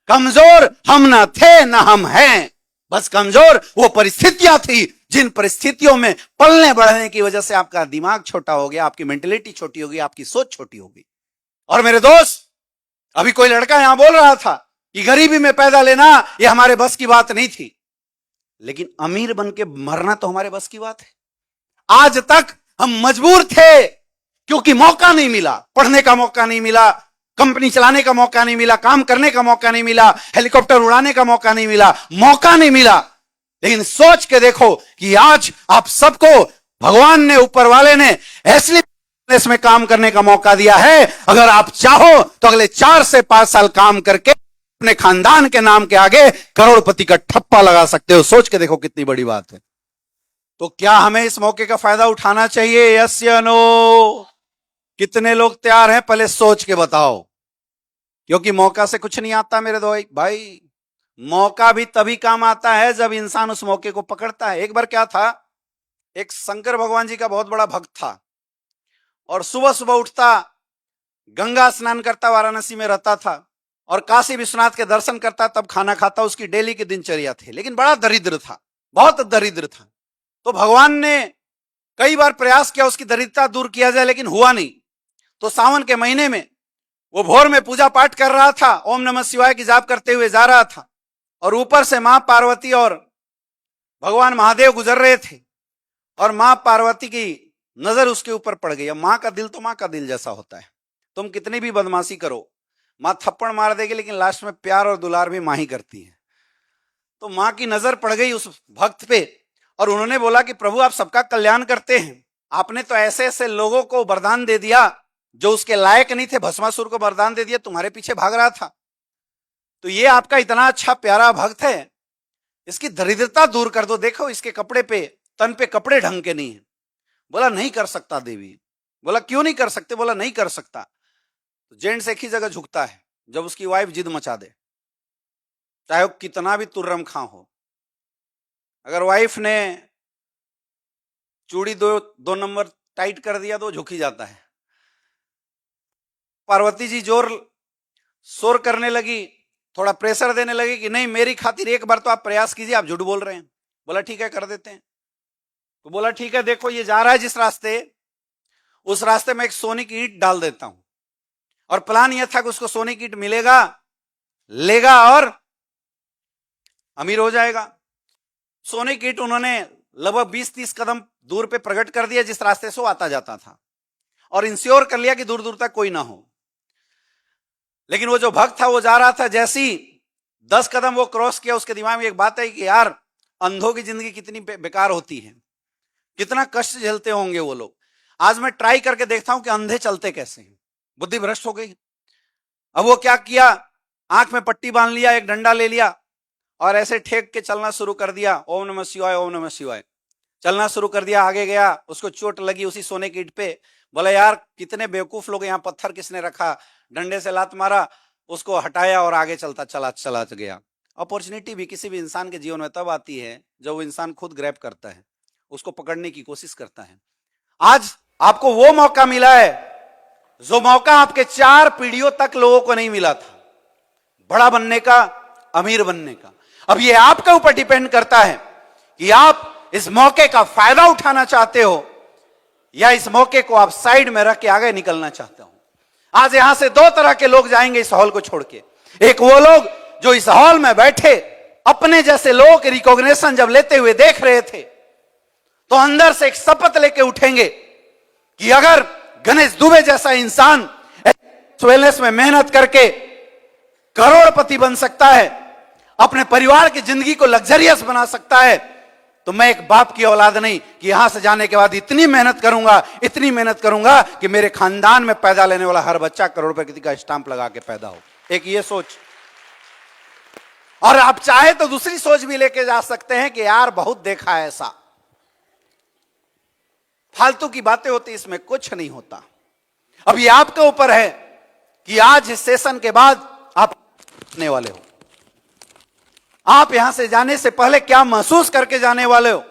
कमजोर हम ना थे ना हम हैं, बस कमजोर वो परिस्थितियां थी जिन परिस्थितियों में पलने बढ़ने की वजह से आपका दिमाग छोटा हो गया, आपकी मेंटेलिटी छोटी होगी, आपकी सोच छोटी होगी। और मेरे दोस्त, अभी कोई लड़का यहां बोल रहा था कि गरीबी में पैदा लेना ये हमारे बस की बात नहीं थी, लेकिन अमीर बन के मरना तो हमारे बस की बात है। आज तक हम मजबूर थे क्योंकि मौका नहीं मिला, पढ़ने का मौका नहीं मिला, कंपनी चलाने का मौका नहीं मिला, काम करने का मौका नहीं मिला, हेलीकॉप्टर उड़ाने का मौका नहीं मिला, मौका नहीं मिला। लेकिन सोच के देखो कि आज आप सबको भगवान ने, ऊपर वाले ने ऐसी में काम करने का मौका दिया है। अगर आप चाहो तो अगले 4 से 5 साल काम करके अपने खानदान के नाम के आगे करोड़पति का ठप्पा लगा सकते हो। सोच के देखो कितनी बड़ी बात है। तो क्या हमें इस मौके का फायदा उठाना चाहिए? यस या नो? कितने लोग तैयार हैं? पहले सोच के बताओ, क्योंकि मौका से कुछ नहीं आता मेरे भाई। मौका भी तभी काम आता है जब इंसान उस मौके को पकड़ता है। एक बार क्या था, एक शंकर भगवान जी का बहुत बड़ा भक्त था और सुबह सुबह उठता, गंगा स्नान करता, वाराणसी में रहता था, और काशी विश्वनाथ के दर्शन करता, तब खाना खाता। उसकी डेली की दिनचर्या थी, लेकिन बड़ा दरिद्र था, बहुत दरिद्र था। तो भगवान ने कई बार प्रयास किया उसकी दरिद्रता दूर किया जाए, लेकिन हुआ नहीं। तो सावन के महीने में वो भोर में पूजा पाठ कर रहा था, ओम नमः शिवाय की जाप करते हुए जा रहा था, और ऊपर से मां पार्वती और भगवान महादेव गुजर रहे थे, और मां पार्वती की नजर उसके ऊपर पड़ गई। मां का दिल तो मां का दिल जैसा होता है, तुम कितनी भी बदमाशी करो, मां थप्पड़ मार देगी, लेकिन लास्ट में प्यार और दुलार भी मां ही करती है। तो मां की नजर पड़ गई उस भक्त पे, और उन्होंने बोला कि प्रभु आप सबका कल्याण करते हैं, आपने तो ऐसे ऐसे लोगों को वरदान दे दिया जो उसके लायक नहीं थे, भस्मासुर को वरदान दे दिया, तुम्हारे पीछे भाग रहा था। तो ये आपका इतना अच्छा प्यारा भक्त है, इसकी दरिद्रता दूर कर दो। देखो इसके कपड़े पे, तन पे कपड़े ढंग के नहीं है। बोला नहीं कर सकता देवी। बोला क्यों नहीं कर सकते? बोला नहीं कर सकता। तो जेंट्स एक ही जगह झुकता है जब उसकी वाइफ जिद मचा दे, चाहे वो कितना भी तुर्रम खां हो। अगर वाइफ ने चूड़ी दो नंबर टाइट कर दिया तो झुक ही जाता है। पार्वती जी शोर करने लगी, थोड़ा प्रेशर देने लगी कि नहीं मेरी खातिर एक बार तो आप प्रयास कीजिए, आप झूठ बोल रहे हैं। बोला ठीक है कर देते हैं। तो बोला ठीक है, देखो ये जा रहा है जिस रास्ते, उस रास्ते में एक सोने की ईंट डाल देता हूं। और प्लान यह था कि उसको सोने की ईंट मिलेगा, लेगा और अमीर हो जाएगा। सोने की ईंट उन्होंने लगभग 20-30 कदम दूर पे प्रकट कर दिया जिस रास्ते से वो आता जाता था, और इंश्योर कर लिया कि दूर दूर तक कोई ना हो। लेकिन वो जो भक्त था वो जा रहा था, जैसी 10 कदम वो क्रॉस किया, उसके दिमाग में एक बात है कि यार अंधों की जिंदगी कितनी बेकार होती है, कितना कष्ट झेलते होंगे वो लोग। आज मैं ट्राई करके देखता हूं कि अंधे चलते कैसे हैं। बुद्धि भ्रष्ट हो गई। अब वो क्या किया, आंख में पट्टी बांध लिया, एक डंडा ले लिया और ऐसे ठेक के चलना शुरू कर दिया, ओम नमः शिवाय ओम नमः शिवाय चलना शुरू कर दिया। आगे गया, उसको चोट लगी उसी सोने की ईंट पे। बोला यार कितने बेवकूफ लोग, यहाँ पत्थर किसने रखा, डंडे से लात मारा, उसको हटाया और आगे चला गया। अपॉर्चुनिटी भी किसी भी इंसान के जीवन में तब आती है जब वो इंसान खुद ग्रैब करता है, उसको पकड़ने की कोशिश करता है। आज आपको वो मौका मिला है जो मौका आपके 4 पीढ़ियों तक लोगों को नहीं मिला था, बड़ा बनने का, अमीर बनने का। अब ये आपके ऊपर डिपेंड करता है कि आप इस मौके का फायदा उठाना चाहते हो या इस मौके को आप साइड में रख के आगे निकलना चाहते हो। आज यहां से 2 तरह के लोग जाएंगे इस हॉल को छोड़ के। एक वो लोग जो इस हॉल में बैठे अपने जैसे लोगों के रिकॉग्निशन जब लेते हुए देख रहे थे तो अंदर से एक शपथ लेके उठेंगे कि अगर गणेश दुबे जैसा इंसान वेलनेस में मेहनत करके करोड़पति बन सकता है, अपने परिवार की जिंदगी को लग्जरियस बना सकता है, तो मैं एक बाप की औलाद नहीं कि यहां से जाने के बाद इतनी मेहनत करूंगा कि मेरे खानदान में पैदा लेने वाला हर बच्चा करोड़पति का स्टांप लगा के पैदा हो। एक ये सोच। और आप चाहे तो दूसरी सोच भी लेके जा सकते हैं कि यार बहुत देखा है ऐसा, फालतू की बातें होती, इसमें कुछ नहीं होता। अब ये आपके ऊपर है कि आज इस सेशन के बाद आप ने वाले हो, आप यहां से जाने से पहले क्या महसूस करके जाने वाले हो।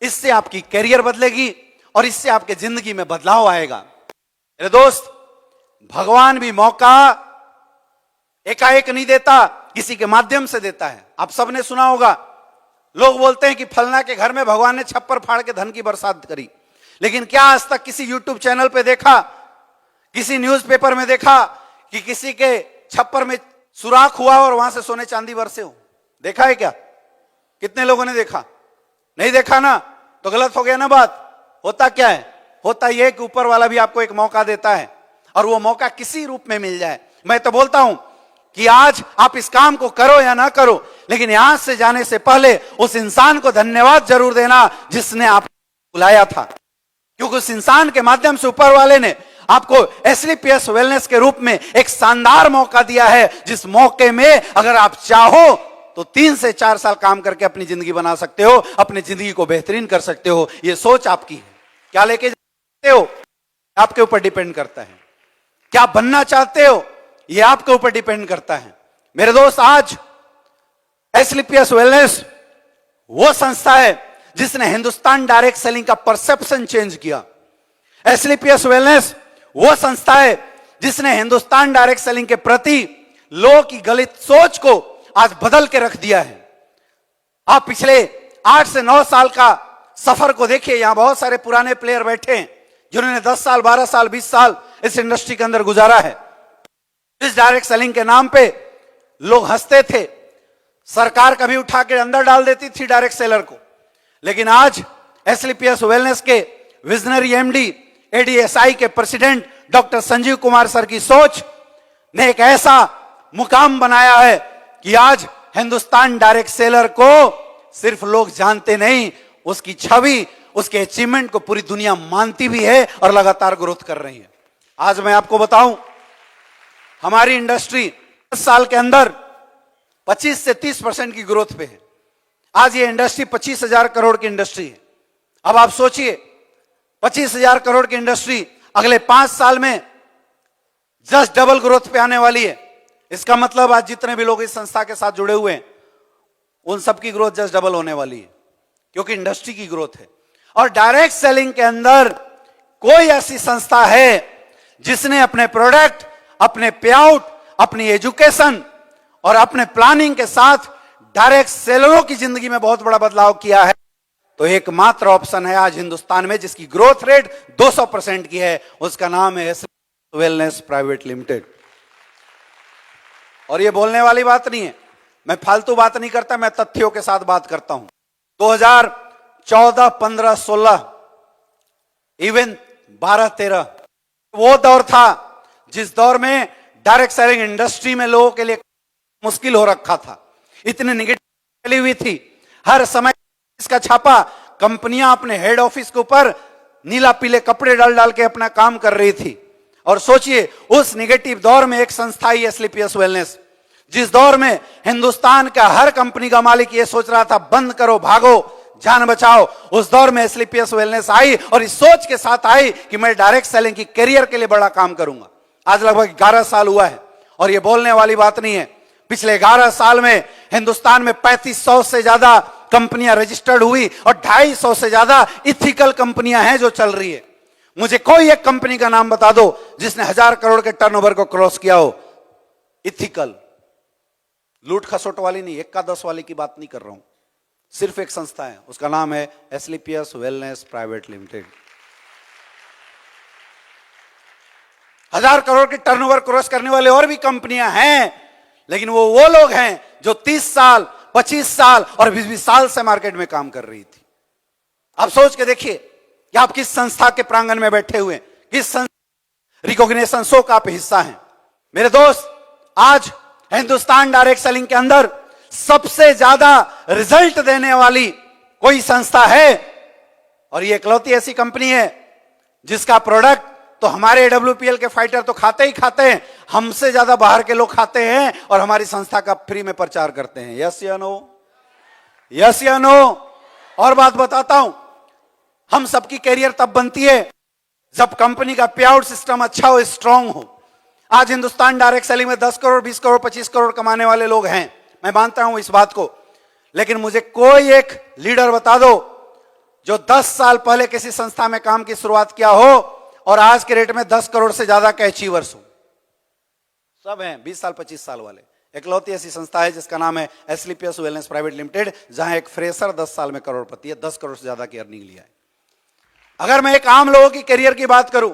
इससे आपकी कैरियर बदलेगी और इससे आपके जिंदगी में बदलाव आएगा। मेरे दोस्त, भगवान भी मौका एकाएक नहीं देता, किसी के माध्यम से देता है। आप सबने सुना होगा, लोग बोलते हैं कि फलना के घर में भगवान ने छप्पर फाड़ के धन की बरसात करी, लेकिन क्या आज तक किसी यूट्यूब चैनल पे देखा, किसी न्यूज़पेपर में देखा कि किसी के छप्पर में सुराख हुआ और वहां से सोने चांदी बरसे हो? देखा है क्या? कितने लोगों ने देखा? नहीं देखा ना, तो गलत हो गया ना बात। होता क्या है? होता यह कि ऊपर वाला भी आपको एक मौका देता है, और वो मौका किसी रूप में मिल जाए। मैं तो बोलता हूं कि आज आप इस काम को करो या ना करो, लेकिन यहां से जाने से पहले उस इंसान को धन्यवाद जरूर देना जिसने आपको बुलाया था, क्योंकि उस इंसान के माध्यम से ऊपर वाले ने आपको एसलीपीएस वेलनेस के रूप में एक शानदार मौका दिया है, जिस मौके में अगर आप चाहो तो 3 से 4 साल काम करके अपनी जिंदगी बना सकते हो, अपनी जिंदगी को बेहतरीन कर सकते हो। यह सोच आपकी है। क्या लेके जाते हो आपके ऊपर डिपेंड करता है। क्या बनना चाहते हो यह आपके ऊपर डिपेंड करता है। मेरे दोस्त, आज एसलीपीएस वेलनेस वो संस्था है जिसने हिंदुस्तान डायरेक्ट सेलिंग का परसेप्शन चेंज किया। एसलीपीएस वेलनेस वो संस्था है जिसने हिंदुस्तान डायरेक्ट सेलिंग के प्रति लोगों की गलत सोच को आज बदल के रख दिया है। आप पिछले 8 से 9 साल का सफर को देखिए। यहां बहुत सारे पुराने प्लेयर बैठे हैं जिन्होंने 10 साल, 12 साल, 20 साल इस इंडस्ट्री के अंदर गुजारा है। इस डायरेक्ट सेलिंग के नाम पे लोग हंसते थे, सरकार कभी उठा के अंदर डाल देती थी डायरेक्ट सेलर को, लेकिन आज एसलीपीएस वेलनेस के विजनरी एमडी, एडीएसआई के president doctor Sanjeev Kumar sir की सोच ने एक ऐसा मुकाम बनाया है कि आज हिंदुस्तान डायरेक्ट सेलर को सिर्फ लोग जानते नहीं, उसकी छवि, उसके अचीवमेंट को पूरी दुनिया मानती भी है और लगातार ग्रोथ कर रही है। आज मैं आपको बताऊं, हमारी इंडस्ट्री 10 साल के अंदर 25 से 30% की ग्रोथ पे है। आज ये इंडस्ट्री 25,000 करोड़ की इंडस्ट्री है। अब आप सोचिए, 25,000 करोड़ की इंडस्ट्री अगले 5 साल में जस्ट डबल ग्रोथ पे आने वाली है। इसका मतलब आज जितने भी लोग इस संस्था के साथ जुड़े हुए हैं उन सबकी ग्रोथ जस्ट डबल होने वाली है, क्योंकि इंडस्ट्री की ग्रोथ है। और डायरेक्ट सेलिंग के अंदर कोई ऐसी संस्था है जिसने अपने प्रोडक्ट, अपने पे आउट, अपनी एजुकेशन और अपने प्लानिंग के साथ डायरेक्ट सेलरों की जिंदगी में बहुत बड़ा बदलाव किया है, तो एकमात्र ऑप्शन है आज हिंदुस्तान में जिसकी ग्रोथ रेट 200% की है, उसका नाम है वेलनेस प्राइवेट लिमिटेड। और ये बोलने वाली बात नहीं है, मैं फालतू बात नहीं करता, मैं तथ्यों के साथ बात करता हूं। 2014, 15, 16, इवन 12, 13 वो दौर था जिस दौर में डायरेक्ट सेलिंग इंडस्ट्री में लोगों के लिए मुश्किल हो रखा था। इतनी निगेटिव फैली हुई थी, हर समय इसका छापा, कंपनियां अपने हेड ऑफिस के ऊपर नीला पीले कपड़े डाल डाल के अपना काम कर रही थी। और सोचिए, उस निगेटिव दौर में एक संस्था ही एसलीपीएस वेलनेस, जिस दौर में हिंदुस्तान का हर कंपनी का मालिक ये सोच रहा था बंद करो, भागो, जान बचाओ, उस दौर में एसलीपीएस वेलनेस आई और इस सोच के साथ आई कि मैं डायरेक्ट सेलिंग की करियर के लिए बड़ा काम करूंगा। आज लगभग 11 साल हुआ है और ये बोलने वाली बात नहीं है। पिछले 11 साल में हिंदुस्तान में 3500 से ज्यादा कंपनियां रजिस्टर्ड हुई और 250 से ज्यादा इथिकल कंपनियां हैं जो चल रही है। मुझे कोई एक कंपनी का नाम बता दो जिसने 1000 करोड़ के टर्नओवर को क्रॉस किया हो। इथिकल, लूट खसोट वाली नहीं, 1 का 10 वाली की बात नहीं कर रहा हूं, सिर्फ एक संस्था है, उसका नाम है एसलीपीएस वेलनेस प्राइवेट लिमिटेड। 1000 करोड़ के टर्नओवर क्रॉस करने वाले और भी कंपनियां हैं, लेकिन वो लोग हैं जो 30 साल, 25 साल और 20-20 साल से मार्केट में काम कर रही थी। आप सोच के देखिए कि आप किस संस्था के प्रांगण में बैठे हुए, किस रिकॉग्निशन शो का आप हिस्सा हैं। मेरे दोस्त, आज हिंदुस्तान डायरेक्ट सेलिंग के अंदर सबसे ज्यादा रिजल्ट देने वाली कोई संस्था है, और ये इकलौती ऐसी कंपनी है जिसका प्रोडक्ट तो हमारे AWPL के फाइटर तो खाते ही खाते हैं, हमसे ज्यादा बाहर के लोग खाते हैं और हमारी संस्था का फ्री में प्रचार करते हैं। यस या नो? यस या नो? और बात बताता हूं, हम सबकी कैरियर तब बनती है जब कंपनी का पे आउट सिस्टम अच्छा हो, स्ट्रांग हो। आज हिंदुस्तान डायरेक्ट सेलिंग में 10 करोड़, 20 करोड़, 25 करोड़ कमाने वाले लोग हैं, मैं मानता हूं इस बात को, लेकिन मुझे कोई एक लीडर बता दो जो 10 साल पहले किसी संस्था में काम की शुरुआत किया हो और आज के रेट में 10 करोड़ से ज्यादा के अचीवर्स हो। सब हैं 20 साल 25 साल वाले। इकलौती ऐसी संस्था है जिसका नाम है एस्क्लेपियस वेलनेस प्राइवेट लिमिटेड, जहां एक फ्रेशर 10 साल में करोड़पति है, 10 करोड़ से ज्यादा की अर्निंग लिया है। अगर मैं एक आम लोगों की करियर की बात करूं,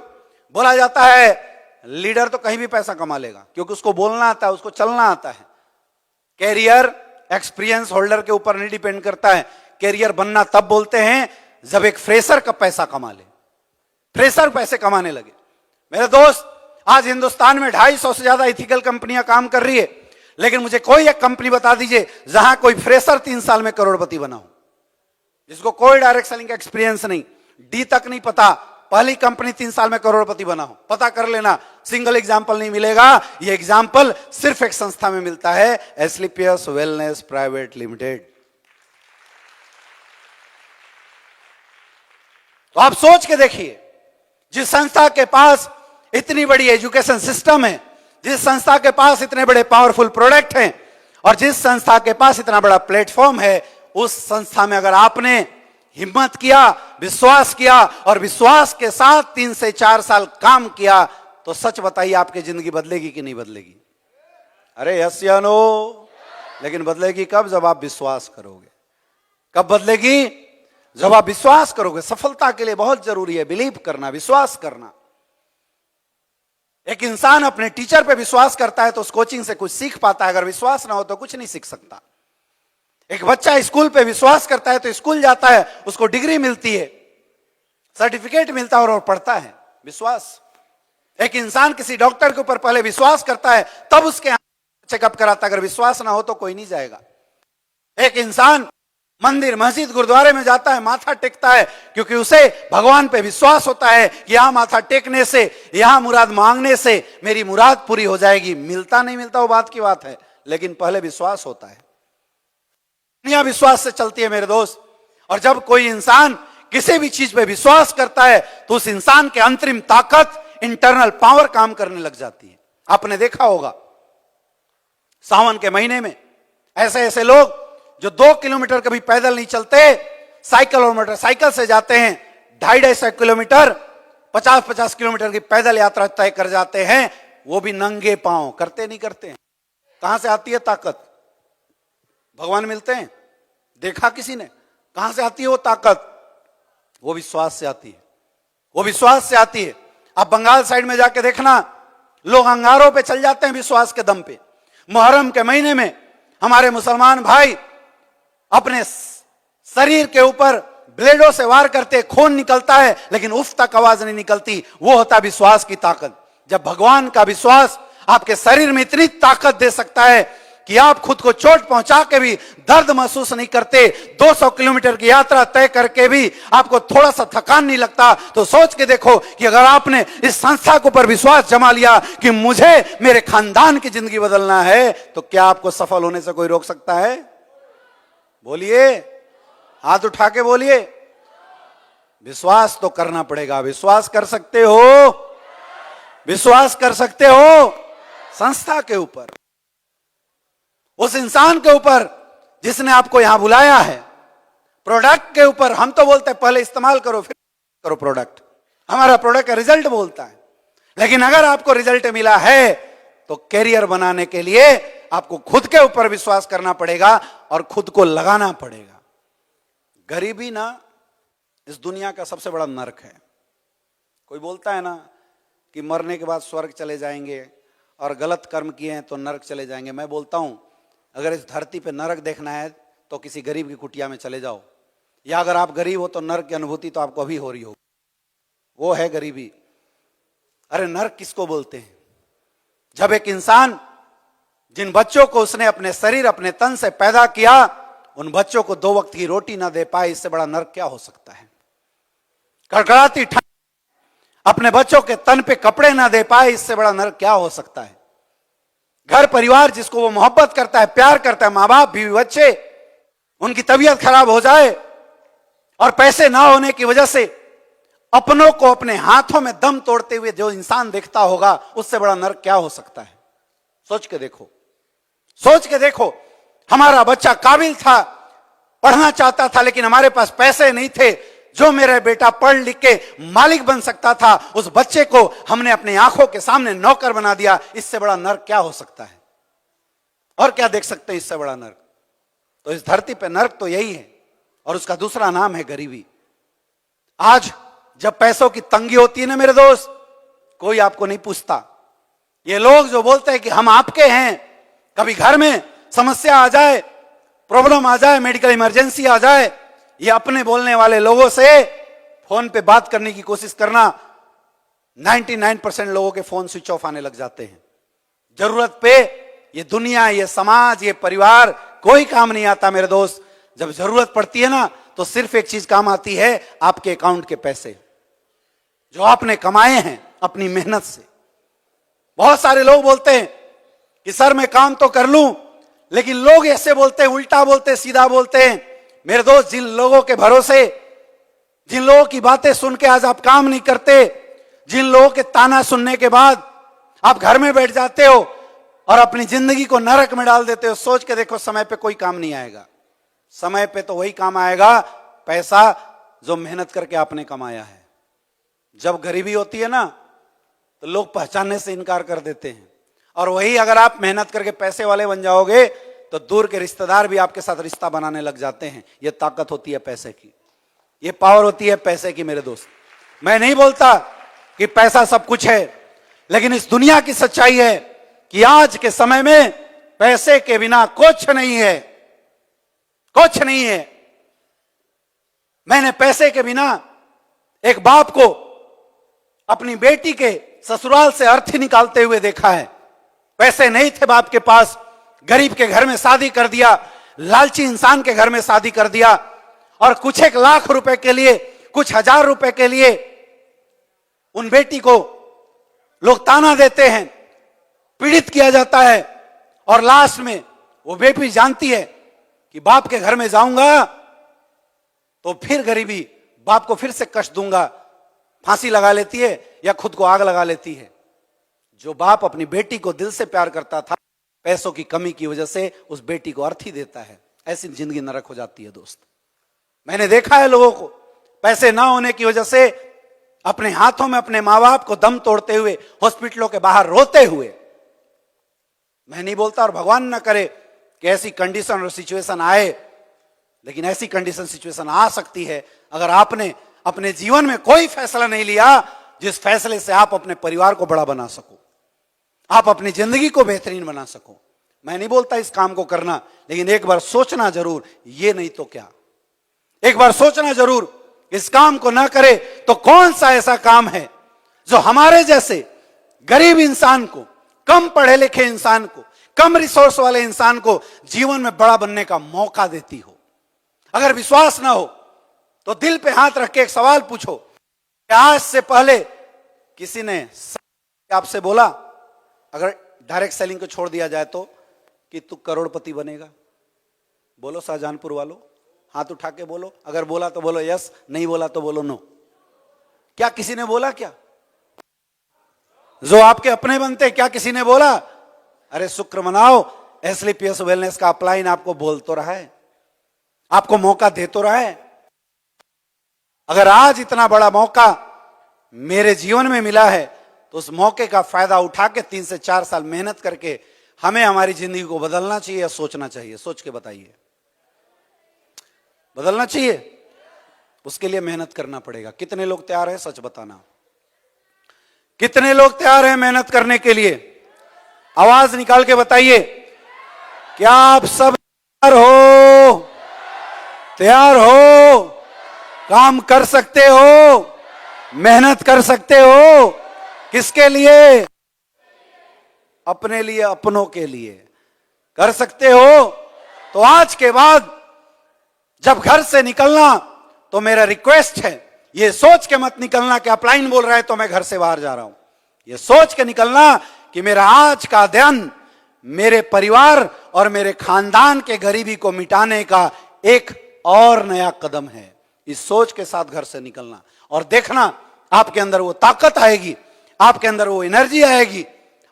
बोला जाता है लीडर तो कहीं भी पैसा कमा लेगा क्योंकि उसको बोलना आता है, उसको चलना आता है। कैरियर एक्सपीरियंस होल्डर के ऊपर नहीं डिपेंड करता है। कैरियर बनना तब बोलते हैं जब एक फ्रेशर का पैसा कमा ले, फ्रेशर पैसे कमाने लगे। मेरे दोस्त, आज हिंदुस्तान में 250 से ज्यादा इथिकल कंपनियां काम कर रही है, लेकिन मुझे कोई एक कंपनी बता दीजिए जहां कोई फ्रेशर 3 साल में करोड़पति बना हो, जिसको कोई डायरेक्ट सेलिंग का एक्सपीरियंस नहीं, डी तक नहीं पता, पहली कंपनी 3 साल में करोड़पति बना हो। पता कर लेना, सिंगल एग्जांपल नहीं मिलेगा। यह एग्जांपल सिर्फ एक संस्था में मिलता है, एस्क्लेपियस वेलनेस प्राइवेट लिमिटेड। तो आप सोच के देखिए, जिस संस्था के पास इतनी बड़ी एजुकेशन सिस्टम है, जिस संस्था के पास इतने बड़े पावरफुल प्रोडक्ट हैं और जिस संस्था के पास इतना बड़ा प्लेटफॉर्म है, उस संस्था में अगर आपने हिम्मत किया, विश्वास किया और विश्वास के साथ 3 से 4 साल काम किया, तो सच बताइए आपकी जिंदगी बदलेगी कि नहीं बदलेगी? अरे यस या नो? लेकिन बदलेगी कब? जब आप विश्वास करोगे। कब बदलेगी? जब आप विश्वास करोगे। सफलता के लिए बहुत जरूरी है बिलीव करना, विश्वास करना। एक इंसान अपने टीचर पे विश्वास करता है तो उस कोचिंग से कुछ सीख पाता है, अगर विश्वास ना हो तो कुछ नहीं सीख सकता। एक बच्चा स्कूल पे विश्वास करता है तो स्कूल जाता है, उसको डिग्री मिलती है, सर्टिफिकेट मिलता है और पढ़ता है। विश्वास। एक इंसान किसी डॉक्टर के ऊपर पहले विश्वास करता है तब उसके चेकअप कराता है, अगर विश्वास ना हो तो कोई नहीं जाएगा। एक इंसान मंदिर, मस्जिद, गुरुद्वारे में जाता है, माथा टेकता है क्योंकि उसे भगवान पे विश्वास होता है कि यहां माथा टेकने से, यहां मुराद मांगने से मेरी मुराद पूरी हो जाएगी। मिलता नहीं मिलता वो बात की बात है, लेकिन पहले विश्वास होता है। दुनिया विश्वास से चलती है मेरे दोस्त। और जब कोई इंसान किसी भी चीज पे विश्वास करता है तो उस इंसान के अंतरिम ताकत, इंटरनल पावर काम करने लग जाती है। आपने देखा होगा सावन के महीने में ऐसे ऐसे लोग जो 2 किलोमीटर कभी पैदल नहीं चलते, साइकिल और मोटरसाइकिल से जाते हैं, 250 किलोमीटर, 50-50 किलोमीटर की पैदल यात्रा तय कर जाते हैं, वो भी नंगे पांव। करते नहीं करते? कहां से आती है ताकत? भगवान मिलते हैं? देखा किसी ने? कहां से आती है वो ताकत? वो विश्वास से आती है। वो विश्वास से आती है। आप बंगाल साइड में जाके देखना, लोग अंगारों पे चल जाते हैं विश्वास के दम पे। मुहर्रम के महीने में हमारे मुसलमान भाई अपने शरीर के ऊपर ब्लेडों से वार करते, खून निकलता है लेकिन उफ तक आवाज नहीं निकलती। वो होता विश्वास की ताकत। जब भगवान का विश्वास आपके शरीर में इतनी ताकत दे सकता है कि आप खुद को चोट पहुंचा के भी दर्द महसूस नहीं करते, 200 किलोमीटर की यात्रा तय करके भी आपको थोड़ा सा थकान नहीं लगता, तो सोच के देखो कि अगर आपने इस संस्था के ऊपर विश्वास जमा लिया कि मुझे मेरे खानदान की जिंदगी बदलना है, तो क्या आपको सफल होने से कोई रोक सकता है? बोलिए, हाथ उठा के बोलिए। विश्वास तो करना पड़ेगा। विश्वास कर सकते हो? विश्वास कर सकते हो संस्था के ऊपर, उस इंसान के ऊपर जिसने आपको यहां बुलाया है, प्रोडक्ट के ऊपर। हम तो बोलते हैं पहले इस्तेमाल करो फिर करो प्रोडक्ट। हमारा प्रोडक्ट का रिजल्ट बोलता है, लेकिन अगर आपको रिजल्ट मिला है तो कैरियर बनाने के लिए आपको खुद के ऊपर विश्वास करना पड़ेगा और खुद को लगाना पड़ेगा। गरीबी ना इस दुनिया का सबसे बड़ा नर्क है। कोई बोलता है ना कि मरने के बाद स्वर्ग चले जाएंगे और गलत कर्म किए हैं तो नर्क चले जाएंगे। मैं बोलता हूं अगर इस धरती पे नरक देखना है तो किसी गरीब की कुटिया में चले जाओ, या अगर आप गरीब हो तो नरक की अनुभूति तो आपको अभी हो रही हो, वो है गरीबी। अरे नरक किसको बोलते हैं? जब एक इंसान जिन बच्चों को उसने अपने शरीर अपने तन से पैदा किया, उन बच्चों को 2 वक्त की रोटी ना दे पाए, इससे बड़ा नरक क्या हो सकता है? कड़कड़ाती ठंड अपने बच्चों के तन पे कपड़े ना दे पाए, इससे बड़ा नरक क्या हो सकता है? घर परिवार जिसको वो मोहब्बत करता है, प्यार करता है, माँ बाप बीवी बच्चे, उनकी तबीयत खराब हो जाए और पैसे ना होने की वजह से अपनों को अपने हाथों में दम तोड़ते हुए जो इंसान देखता होगा, उससे बड़ा नरक क्या हो सकता है? सोच के देखो, सोच के देखो। हमारा बच्चा काबिल था, पढ़ना चाहता था, लेकिन हमारे पास पैसे नहीं थे। जो मेरा बेटा पढ़ लिख के मालिक बन सकता था, उस बच्चे को हमने अपनी आंखों के सामने नौकर बना दिया। इससे बड़ा नरक क्या हो सकता है? और क्या देख सकते हैं इससे बड़ा नरक? तो इस धरती पे नरक तो यही है, और उसका दूसरा नाम है गरीबी। आज जब पैसों की तंगी होती है ना मेरे दोस्त, कोई आपको नहीं पूछता। ये लोग जो बोलते हैं कि हम आपके हैं, कभी घर में समस्या आ जाए, प्रॉब्लम आ जाए, मेडिकल इमरजेंसी आ जाए, ये अपने बोलने वाले लोगों से फोन पे बात करने की कोशिश करना, 99% लोगों के फोन स्विच ऑफ आने लग जाते हैं। जरूरत पे ये दुनिया, ये समाज, ये परिवार कोई काम नहीं आता मेरे दोस्त। जब जरूरत पड़ती है ना, तो सिर्फ एक चीज काम आती है, आपके अकाउंट के पैसे जो आपने कमाए हैं अपनी मेहनत से। बहुत सारे लोग बोलते हैं कि सर मैं काम तो कर लूं, लेकिन लोग ऐसे बोलते हैं, उल्टा बोलते हैं, सीधा बोलते हैं। मेरे दोस्त, जिन लोगों के भरोसे, जिन लोगों की बातें सुन के आज आप काम नहीं करते, जिन लोगों के ताना सुनने के बाद आप घर में बैठ जाते हो और अपनी जिंदगी को नरक में डाल देते हो, सोच के देखो, समय पे कोई काम नहीं आएगा। समय पे तो वही काम आएगा पैसा जो मेहनत करके आपने कमाया है। जब गरीबी होती है ना, तो लोग पहचानने से इनकार कर देते हैं, और वही अगर आप मेहनत करके पैसे वाले बन जाओगे तो दूर के रिश्तेदार भी आपके साथ रिश्ता बनाने लग जाते हैं। यह ताकत होती है पैसे की, यह पावर होती है पैसे की मेरे दोस्त। मैं नहीं बोलता कि पैसा सब कुछ है, लेकिन इस दुनिया की सच्चाई है कि आज के समय में पैसे के बिना कुछ नहीं है, कुछ नहीं है। मैंने पैसे के बिना एक बाप को अपनी बेटी के ससुराल से अर्थी निकालते हुए देखा है। पैसे नहीं थे बाप के पास, गरीब के घर में शादी कर दिया, लालची इंसान के घर में शादी कर दिया, और कुछ 1 लाख रुपए के लिए, कुछ 1000 रुपए के लिए उन बेटी को लोग ताना देते हैं, पीड़ित किया जाता है, और लास्ट में वो बेटी जानती है कि बाप के घर में जाऊंगा तो फिर गरीबी, बाप को फिर से कष्ट दूंगा, फांसी लगा लेती है या खुद को आग लगा लेती है। जो बाप अपनी बेटी को दिल से प्यार करता था, पैसों की कमी की वजह से उस बेटी को अर्थी देता है। ऐसी जिंदगी नरक हो जाती है दोस्त। मैंने देखा है लोगों को पैसे ना होने की वजह से अपने हाथों में अपने माँ बाप को दम तोड़ते हुए हॉस्पिटलों के बाहर रोते हुए। मैं नहीं बोलता और भगवान न करे कि ऐसी कंडीशन और सिचुएशन आए, लेकिन ऐसी कंडीशन सिचुएशन आ सकती है अगर आपने अपने जीवन में कोई फैसला नहीं लिया जिस फैसले से आप अपने परिवार को बड़ा बना सको, आप अपनी जिंदगी को बेहतरीन बना सको। मैं नहीं बोलता इस काम को करना, लेकिन एक बार सोचना जरूर, ये नहीं तो क्या, एक बार सोचना जरूर, इस काम को ना करे तो कौन सा ऐसा काम है जो हमारे जैसे गरीब इंसान को, कम पढ़े लिखे इंसान को, कम रिसोर्स वाले इंसान को जीवन में बड़ा बनने का मौका देती हो। अगर विश्वास ना हो तो दिल पे हाथ रख के एक सवाल पूछो, आज से पहले किसी ने आपसे बोला, अगर डायरेक्ट सेलिंग को छोड़ दिया जाए तो, कि तू करोड़पति बनेगा? बोलो शाहजहानपुर वालों, हाथ उठा के बोलो। अगर बोला तो बोलो यस, नहीं बोला तो बोलो नो। क्या किसी ने बोला? क्या जो आपके अपने बनते, क्या किसी ने बोला? अरे शुक्र मनाओ, एसलीपीएस वेलनेस का अपलाइन आपको बोल तो रहा है, आपको मौका दे तो रहा है। अगर आज इतना बड़ा मौका मेरे जीवन में मिला है तो उस मौके का फायदा उठा के 3 से 4 साल मेहनत करके हमें हमारी जिंदगी को बदलना चाहिए या सोचना चाहिए? सोच के बताइए। बदलना चाहिए, उसके लिए मेहनत करना पड़ेगा। कितने लोग तैयार हैं? सच बताना, कितने लोग तैयार हैं मेहनत करने के लिए? आवाज निकाल के बताइए, क्या आप सब तैयार हो? तैयार हो? काम कर सकते हो? मेहनत कर सकते हो? किसके लिए? अपने लिए, अपनों के लिए कर सकते हो? तो आज के बाद जब घर से निकलना तो मेरा रिक्वेस्ट है, ये सोच के मत निकलना कि अपलाइन बोल रहा है तो मैं घर से बाहर जा रहा हूं। ये सोच के निकलना कि मेरा आज का दिन मेरे परिवार और मेरे खानदान के गरीबी को मिटाने का एक और नया कदम है। इस सोच के साथ घर से निकलना और देखना आपके अंदर वो ताकत आएगी, आपके अंदर वो एनर्जी आएगी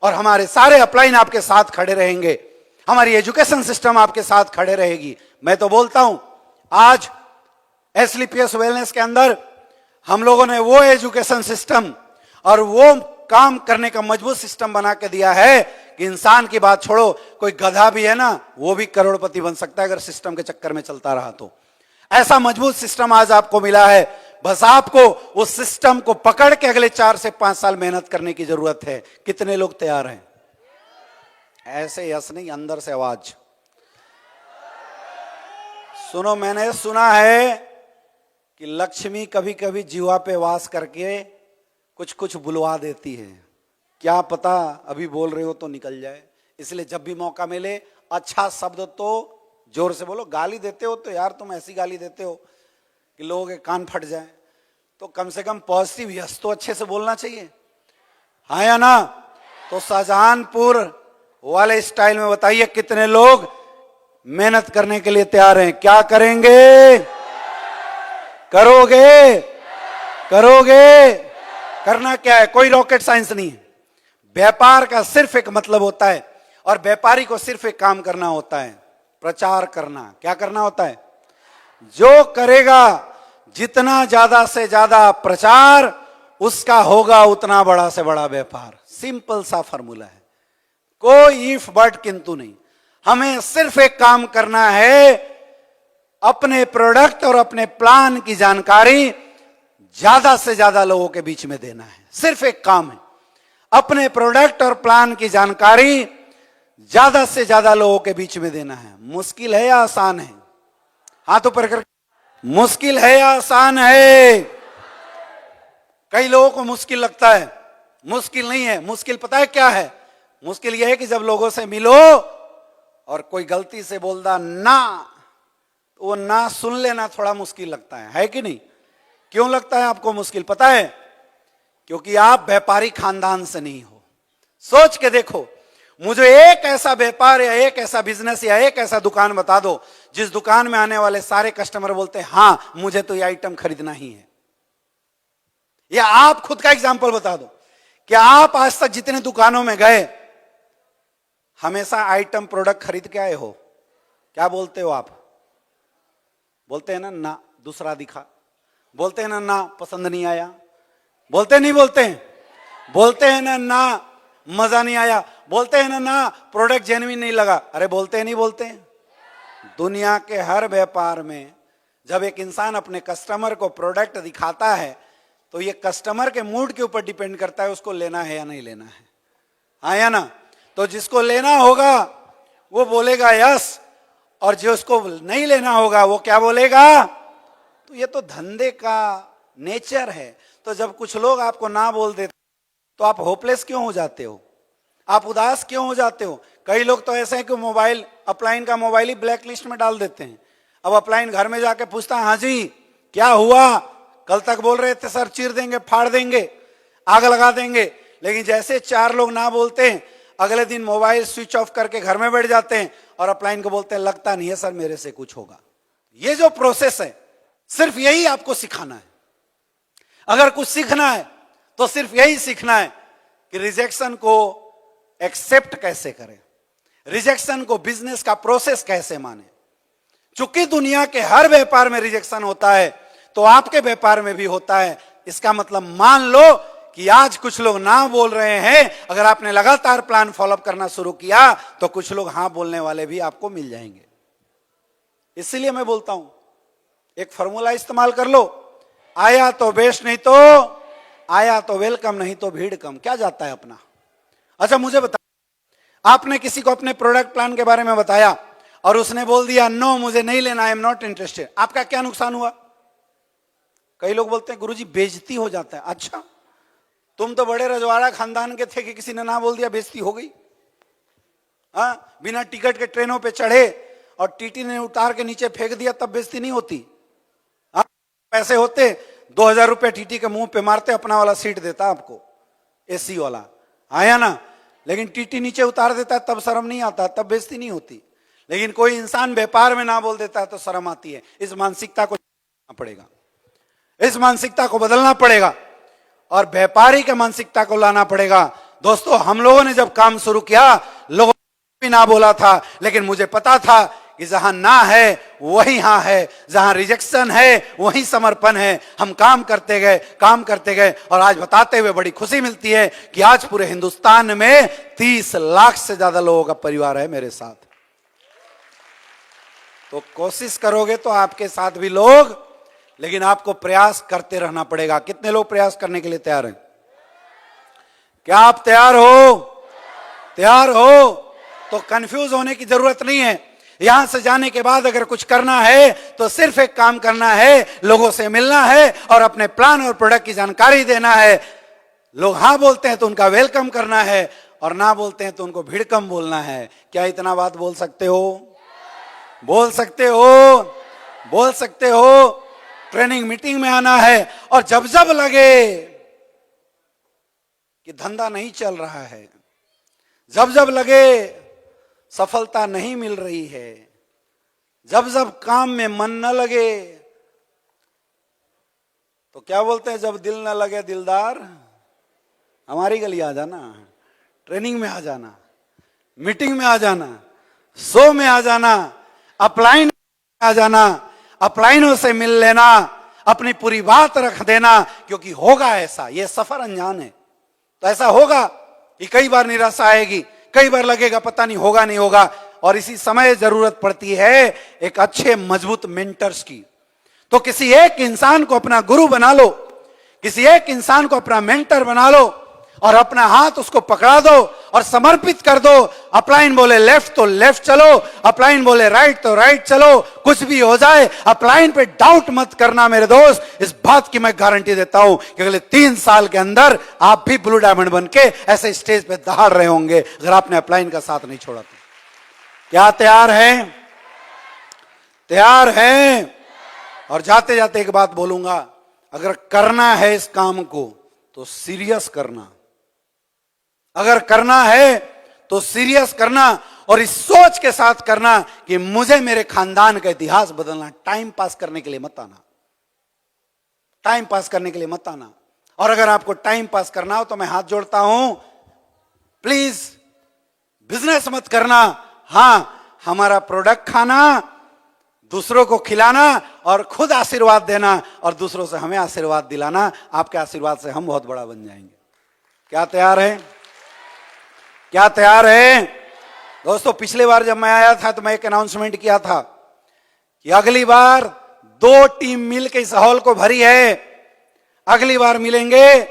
और हमारे सारे अपलाइन आपके साथ खड़े रहेंगे, हमारी एजुकेशन सिस्टम आपके साथ खड़े रहेगी। मैं तो बोलता हूं आज एसलीपीएस वेलनेस के अंदर हम लोगों ने वो एजुकेशन सिस्टम और वो काम करने का मजबूत सिस्टम बना के दिया है कि इंसान की बात छोड़ो, कोई गधा भी है ना वो भी करोड़पति बन सकता है अगर सिस्टम के चक्कर में चलता रहा तो। ऐसा मजबूत सिस्टम आज आपको मिला है, बस आपको उस सिस्टम को पकड़ के अगले 4 से 5 साल मेहनत करने की जरूरत है। कितने लोग तैयार हैं? ऐसे यस नहीं, अंदर से आवाज सुनो। मैंने सुना है कि लक्ष्मी कभी कभी जीवा पे वास करके कुछ कुछ बुलवा देती है। क्या पता अभी बोल रहे हो तो निकल जाए, इसलिए जब भी मौका मिले अच्छा शब्द तो जोर से बोलो। गाली देते हो तो यार तुम ऐसी गाली देते हो कि लोगों के कान फट जाए, तो कम से कम पॉजिटिव यस तो अच्छे से बोलना चाहिए, हाँ या ना? तो शाहजहानपुर वाले स्टाइल में बताइए कितने लोग मेहनत करने के लिए तैयार हैं? क्या करेंगे? करोगे? करोगे? करना क्या है? कोई रॉकेट साइंस नहीं है। व्यापार का सिर्फ एक मतलब होता है और व्यापारी को सिर्फ एक काम करना होता है, प्रचार करना। क्या करना होता है? जो करेगा जितना ज्यादा से ज्यादा प्रचार, उसका होगा उतना बड़ा से बड़ा व्यापार। सिंपल सा फॉर्मूला है, कोई इफ बट किंतु नहीं। हमें सिर्फ एक काम करना है, अपने प्रोडक्ट और अपने प्लान की जानकारी ज्यादा से ज्यादा लोगों के बीच में देना है। सिर्फ एक काम है, अपने प्रोडक्ट और प्लान की जानकारी ज्यादा से ज्यादा लोगों के बीच में देना है। मुश्किल है या आसान है? हाथ ऊपर कर। मुश्किल है या आसान है? कई लोगों को मुश्किल लगता है, मुश्किल नहीं है। मुश्किल पता है क्या है? मुश्किल यह है कि जब लोगों से मिलो और कोई गलती से बोल दा ना, वो ना सुन लेना थोड़ा मुश्किल लगता है कि नहीं? क्यों लगता है आपको मुश्किल? पता है, क्योंकि आप व्यापारी खानदान से नहीं हो। सोच के देखो, मुझे एक ऐसा व्यापार या एक ऐसा बिजनेस या एक ऐसा दुकान बता दो जिस दुकान में आने वाले सारे कस्टमर बोलते हैं हाँ मुझे तो ये आइटम खरीदना ही है। या आप खुद का एग्जांपल बता दो, क्या आप आज तक जितने दुकानों में गए हमेशा आइटम प्रोडक्ट खरीद के आए हो? क्या बोलते हो आप? बोलते हैं ना दूसरा दिखा। बोलते हैं ना पसंद नहीं आया। बोलते नहीं बोलते हैं? बोलते हैं ना मजा नहीं आया। बोलते हैं ना प्रोडक्ट जेन्युइन नहीं लगा। अरे बोलते हैं नहीं बोलते हैं? दुनिया के हर व्यापार में जब एक इंसान अपने कस्टमर को प्रोडक्ट दिखाता है तो ये कस्टमर के मूड के ऊपर डिपेंड करता है उसको लेना है या नहीं लेना है, हाँ या ना? तो जिसको लेना होगा वो बोलेगा यस, और जिसको नहीं लेना होगा वो क्या बोलेगा? तो ये तो धंधे का नेचर है। तो जब कुछ लोग आपको ना बोल देते तो आप होपलेस क्यों हो जाते हो? आप उदास क्यों हो जाते हो? कई लोग तो ऐसे हैं कि मोबाइल, अपलाइन का मोबाइल ही ब्लैक लिस्ट में डाल देते हैं। अब अपलाइन घर में जाके पूछता है हाँ जी क्या हुआ, कल तक बोल रहे थे सर चीर देंगे, फाड़ देंगे, आग लगा देंगे, लेकिन जैसे 4 लोग ना बोलते हैं अगले दिन मोबाइल स्विच ऑफ करके घर में बैठ जाते हैं और अपलाइन को बोलते हैं लगता नहीं है सर मेरे से कुछ होगा। ये जो प्रोसेस है सिर्फ यही आपको सिखाना है। अगर कुछ सीखना है तो सिर्फ यही सीखना है कि रिजेक्शन को एक्सेप्ट कैसे करें, रिजेक्शन को बिजनेस का प्रोसेस कैसे माने। चूंकि दुनिया के हर व्यापार में रिजेक्शन होता है तो आपके व्यापार में भी होता है। इसका मतलब मान लो कि आज कुछ लोग ना बोल रहे हैं, अगर आपने लगातार प्लान फॉलोअप करना शुरू किया तो कुछ लोग हाँ बोलने वाले भी आपको मिल जाएंगे। इसीलिए मैं बोलता हूं एक फॉर्मूला इस्तेमाल कर लो, आया तो बेस्ट, नहीं तो आया तो वेलकम, नहीं तो भीड़ कम। क्या जाता है अपना? अच्छा मुझे बता, आपने किसी को अपने प्रोडक्ट प्लान के बारे में बताया और उसने बोल दिया नो मुझे नहीं लेना, आई एम नॉट इंटरेस्टेड, आपका क्या नुकसान हुआ? कई लोग बोलते हैं गुरुजी बेइज्जती हो जाता है। अच्छा, तुम तो बड़े रजवाड़ा खानदान के थे कि किसी ने ना बोल दिया बेइज्जती हो गई? हाँ, बिना टिकट के ट्रेनों पे चढ़े और टीटी ने उतार के नीचे फेंक दिया तब बेइज्जती नहीं होती? हाँ, पैसे होते 2000 रुपए टीटी के मुंह पे मारते, अपना वाला सीट देता आपको, एसी वाला, आया ना? लेकिन टीटी नीचे उतार देता है तब शर्म नहीं आता, तब बेइज्जती नहीं होती। लेकिन कोई इंसान व्यापार में ना बोल देता है तो शर्म आती है। इस मानसिकता को पड़ेगा, इस मानसिकता को बदलना पड़ेगा और व्यापारी के मानसिकता को लाना पड़ेगा। दोस्तों, हम लोगों ने जब काम शुरू किया, लोगों ने भी ना बोला था, लेकिन मुझे पता था कि जहां ना है वही हां है, जहां रिजेक्शन है वही समर्पण है। हम काम करते गए और आज बताते हुए बड़ी खुशी मिलती है कि आज पूरे हिंदुस्तान में 30 लाख से ज्यादा लोगों का परिवार है मेरे साथ। तो कोशिश करोगे तो आपके साथ भी लोग, लेकिन आपको प्रयास करते रहना पड़ेगा। कितने लोग प्रयास करने के लिए तैयार हैं? क्या आप तैयार हो? तैयार हो तो कंफ्यूज होने की जरूरत नहीं है। यहां से जाने के बाद अगर कुछ करना है तो सिर्फ एक काम करना है, लोगों से मिलना है और अपने प्लान और प्रोडक्ट की जानकारी देना है। लोग हाँ बोलते हैं तो उनका वेलकम करना है और ना बोलते हैं तो उनको भिड़कम बोलना है। क्या इतना बात बोल सकते हो? बोल सकते हो? बोल सकते हो? ट्रेनिंग मीटिंग में आना है और जब जब लगे कि धंधा नहीं चल रहा है, जब जब लगे सफलता नहीं मिल रही है, जब जब काम में मन न लगे, तो क्या बोलते हैं, जब दिल न लगे दिलदार हमारी गली आ जाना, ट्रेनिंग में आ जाना, मीटिंग में आ जाना, शो में आ जाना, अपलाइन आ जाना, अपलाइनों से मिल लेना, अपनी पूरी बात रख देना, क्योंकि होगा ऐसा, ये सफर अनजान है। तो ऐसा होगा कि कई बार निराशा आएगी, कई बार लगेगा पता नहीं होगा नहीं होगा, और इसी समय जरूरत पड़ती है एक अच्छे मजबूत मेंटर्स की। तो किसी एक इंसान को अपना गुरु बना लो, किसी एक इंसान को अपना मेंटर बना लो और अपना हाथ उसको पकड़ा दो और समर्पित कर दो। अपलाइन बोले लेफ्ट तो लेफ्ट चलो, अपलाइन बोले राइट तो राइट चलो, कुछ भी हो जाए अपलाइन पे डाउट मत करना मेरे दोस्त। इस बात की मैं गारंटी देता हूं कि अगले 3 साल के अंदर आप भी ब्लू डायमंड बन के ऐसे स्टेज पे दहाड़ रहे होंगे अगर आपने अपलाइन का साथ नहीं छोड़ा तो। क्या तैयार हैं? तैयार हैं? और जाते जाते एक बात बोलूंगा, अगर करना है इस काम को तो सीरियस करना, अगर करना है तो सीरियस करना और इस सोच के साथ करना कि मुझे मेरे खानदान का इतिहास बदलना। टाइम पास करने के लिए मत आना, टाइम पास करने के लिए मत आना। और अगर आपको टाइम पास करना हो तो मैं हाथ जोड़ता हूं, प्लीज बिजनेस मत करना। हां, हमारा प्रोडक्ट खाना, दूसरों को खिलाना और खुद आशीर्वाद देना और दूसरों से हमें आशीर्वाद दिलाना। आपके आशीर्वाद से हम बहुत बड़ा बन जाएंगे। क्या तैयार है? क्या तैयार है? दोस्तों, पिछले बार जब मैं आया था तो मैं एक अनाउंसमेंट किया था कि अगली बार 2 टीम मिलकर इस हॉल को भरी है, अगली बार मिलेंगे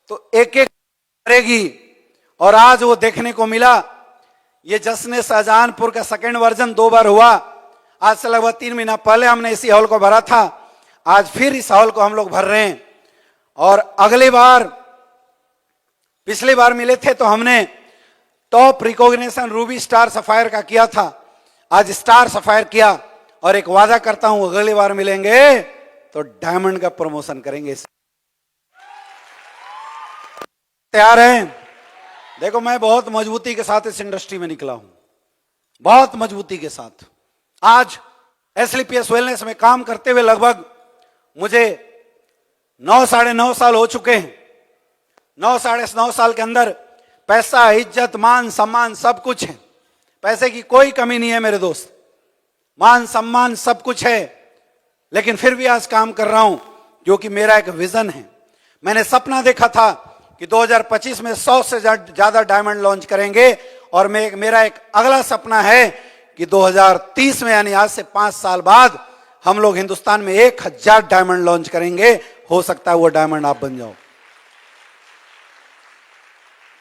तो एक एक करेगी। और आज वो देखने को मिला। ये जश्न शाहजहानपुर का सेकंड वर्जन 2 बार हुआ। आज से लगभग 3 महीना पहले हमने इसी हॉल को भरा था, आज फिर इस हॉल को हम लोग भर रहे हैं। और अगली बार, पिछली बार मिले थे तो हमने top recognition Ruby star sapphire का किया था, आज स्टार सफायर किया और एक वादा करता हूं अगली बार मिलेंगे तो डायमंड का प्रमोशन करेंगे। तैयार हैं? देखो, मैं बहुत मजबूती के साथ इस इंडस्ट्री में निकला हूं, बहुत मजबूती के साथ। आज एसलीपीएस वेलनेस में काम करते हुए लगभग मुझे 9 साढ़े 9 साल हो चुके हैं। 9 साढ़े 9 साल के अंदर पैसा, इज्जत, मान सम्मान सब कुछ है। पैसे की कोई कमी नहीं है मेरे दोस्त, मान सम्मान सब कुछ है। लेकिन फिर भी आज काम कर रहा हूं क्योंकि मेरा एक विजन है। मैंने सपना देखा था कि 2025 में 100 से ज्यादा डायमंड लॉन्च करेंगे और मेरा एक अगला सपना है कि 2030 में, यानी आज से 5 साल बाद, हम लोग हिंदुस्तान में 1000 डायमंड लॉन्च करेंगे। हो सकता है वो डायमंड आप बन जाओ।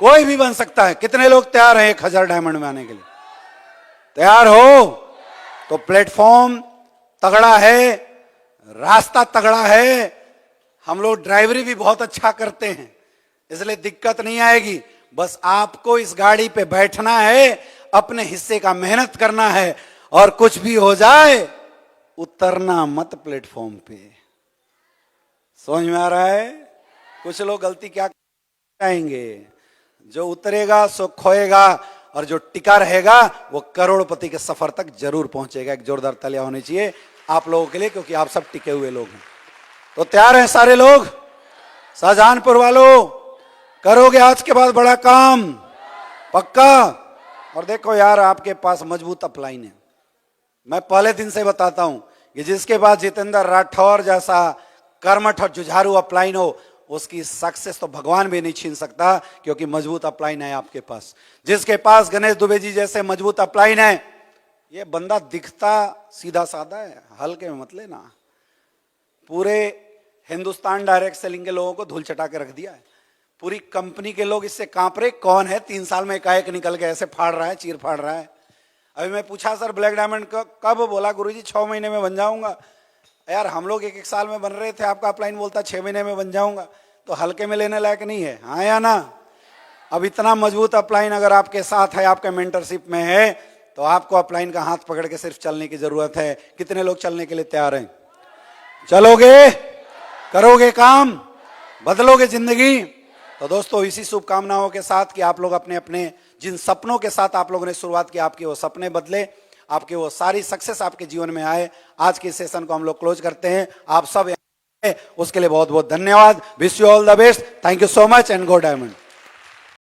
कोई भी बन सकता है। कितने लोग तैयार हैं 1000 डायमंड में आने के लिए? तैयार हो तो प्लेटफॉर्म तगड़ा है, रास्ता तगड़ा है, हम लोग ड्राइवरी भी बहुत अच्छा करते हैं, इसलिए दिक्कत नहीं आएगी। बस आपको इस गाड़ी पे बैठना है, अपने हिस्से का मेहनत करना है, और कुछ भी हो जाए उतरना मत प्लेटफॉर्म पे। समझ में आ रहा है? कुछ लोग गलती क्या करेंगे, जो उतरेगा सो खोएगा, और जो टिका रहेगा वो करोड़पति के सफर तक जरूर पहुंचेगा। एक जोरदार तालियां होनी चाहिए आप लोगों के लिए, क्योंकि आप सब टिके हुए लोग हैं। तो तैयार हैं सारे लोग? शाहजहानपुर वालों, करोगे आज के बाद बड़ा काम? पक्का? और देखो यार, आपके पास मजबूत अपलाइन है। मैं पहले दिन से बताता हूं कि जिसके पास जितेंद्र राठौर जैसा कर्मठ और जुझारू अपलाइन हो, उसकी सक्सेस तो भगवान भी नहीं छीन सकता, क्योंकि मजबूत अपलाइन है आपके पास। जिसके पास गणेश दुबे जी जैसे मजबूत अपलाइन है, ये बंदा दिखता सीधा साधा है, हल्के में मत लेना। पूरे हिंदुस्तान डायरेक्ट सेलिंग के लोगों को धूल चटा के रख दिया है। पूरी कंपनी के लोग इससे कांप रहे, कौन है 3 साल में एकाएक निकल के ऐसे फाड़ रहा है, चीर फाड़ रहा है। अभी मैं पूछा सर ब्लैक डायमंड कब? बोला गुरुजी 6 महीने में बन जाऊंगा। यार हम लोग 1-1 साल में बन रहे थे, आपका अपलाइन बोलता 6 महीने में बन जाऊंगा, तो हल्के में लेने लायक नहीं है। हाँ या ना? अब इतना मजबूत अपलाइन अगर आपके साथ है, आपके मेंटरशिप में है, तो आपको अपलाइन का हाथ पकड़ के सिर्फ चलने की जरूरत है। कितने लोग चलने के लिए तैयार हैं? चलोगे? करोगे काम? बदलोगे जिंदगी? तो दोस्तों, इसी शुभकामनाओं के साथ कि आप लोग अपने अपने जिन सपनों के साथ आप लोगों ने शुरुआत की, आपके वो सपने बदले, आपके वो सारी सक्सेस आपके जीवन में आए। आज के सेशन को हम लोग क्लोज करते हैं। आप सब उसके लिए बहुत बहुत धन्यवाद। Wish you all the best. Thank you so much and go diamond.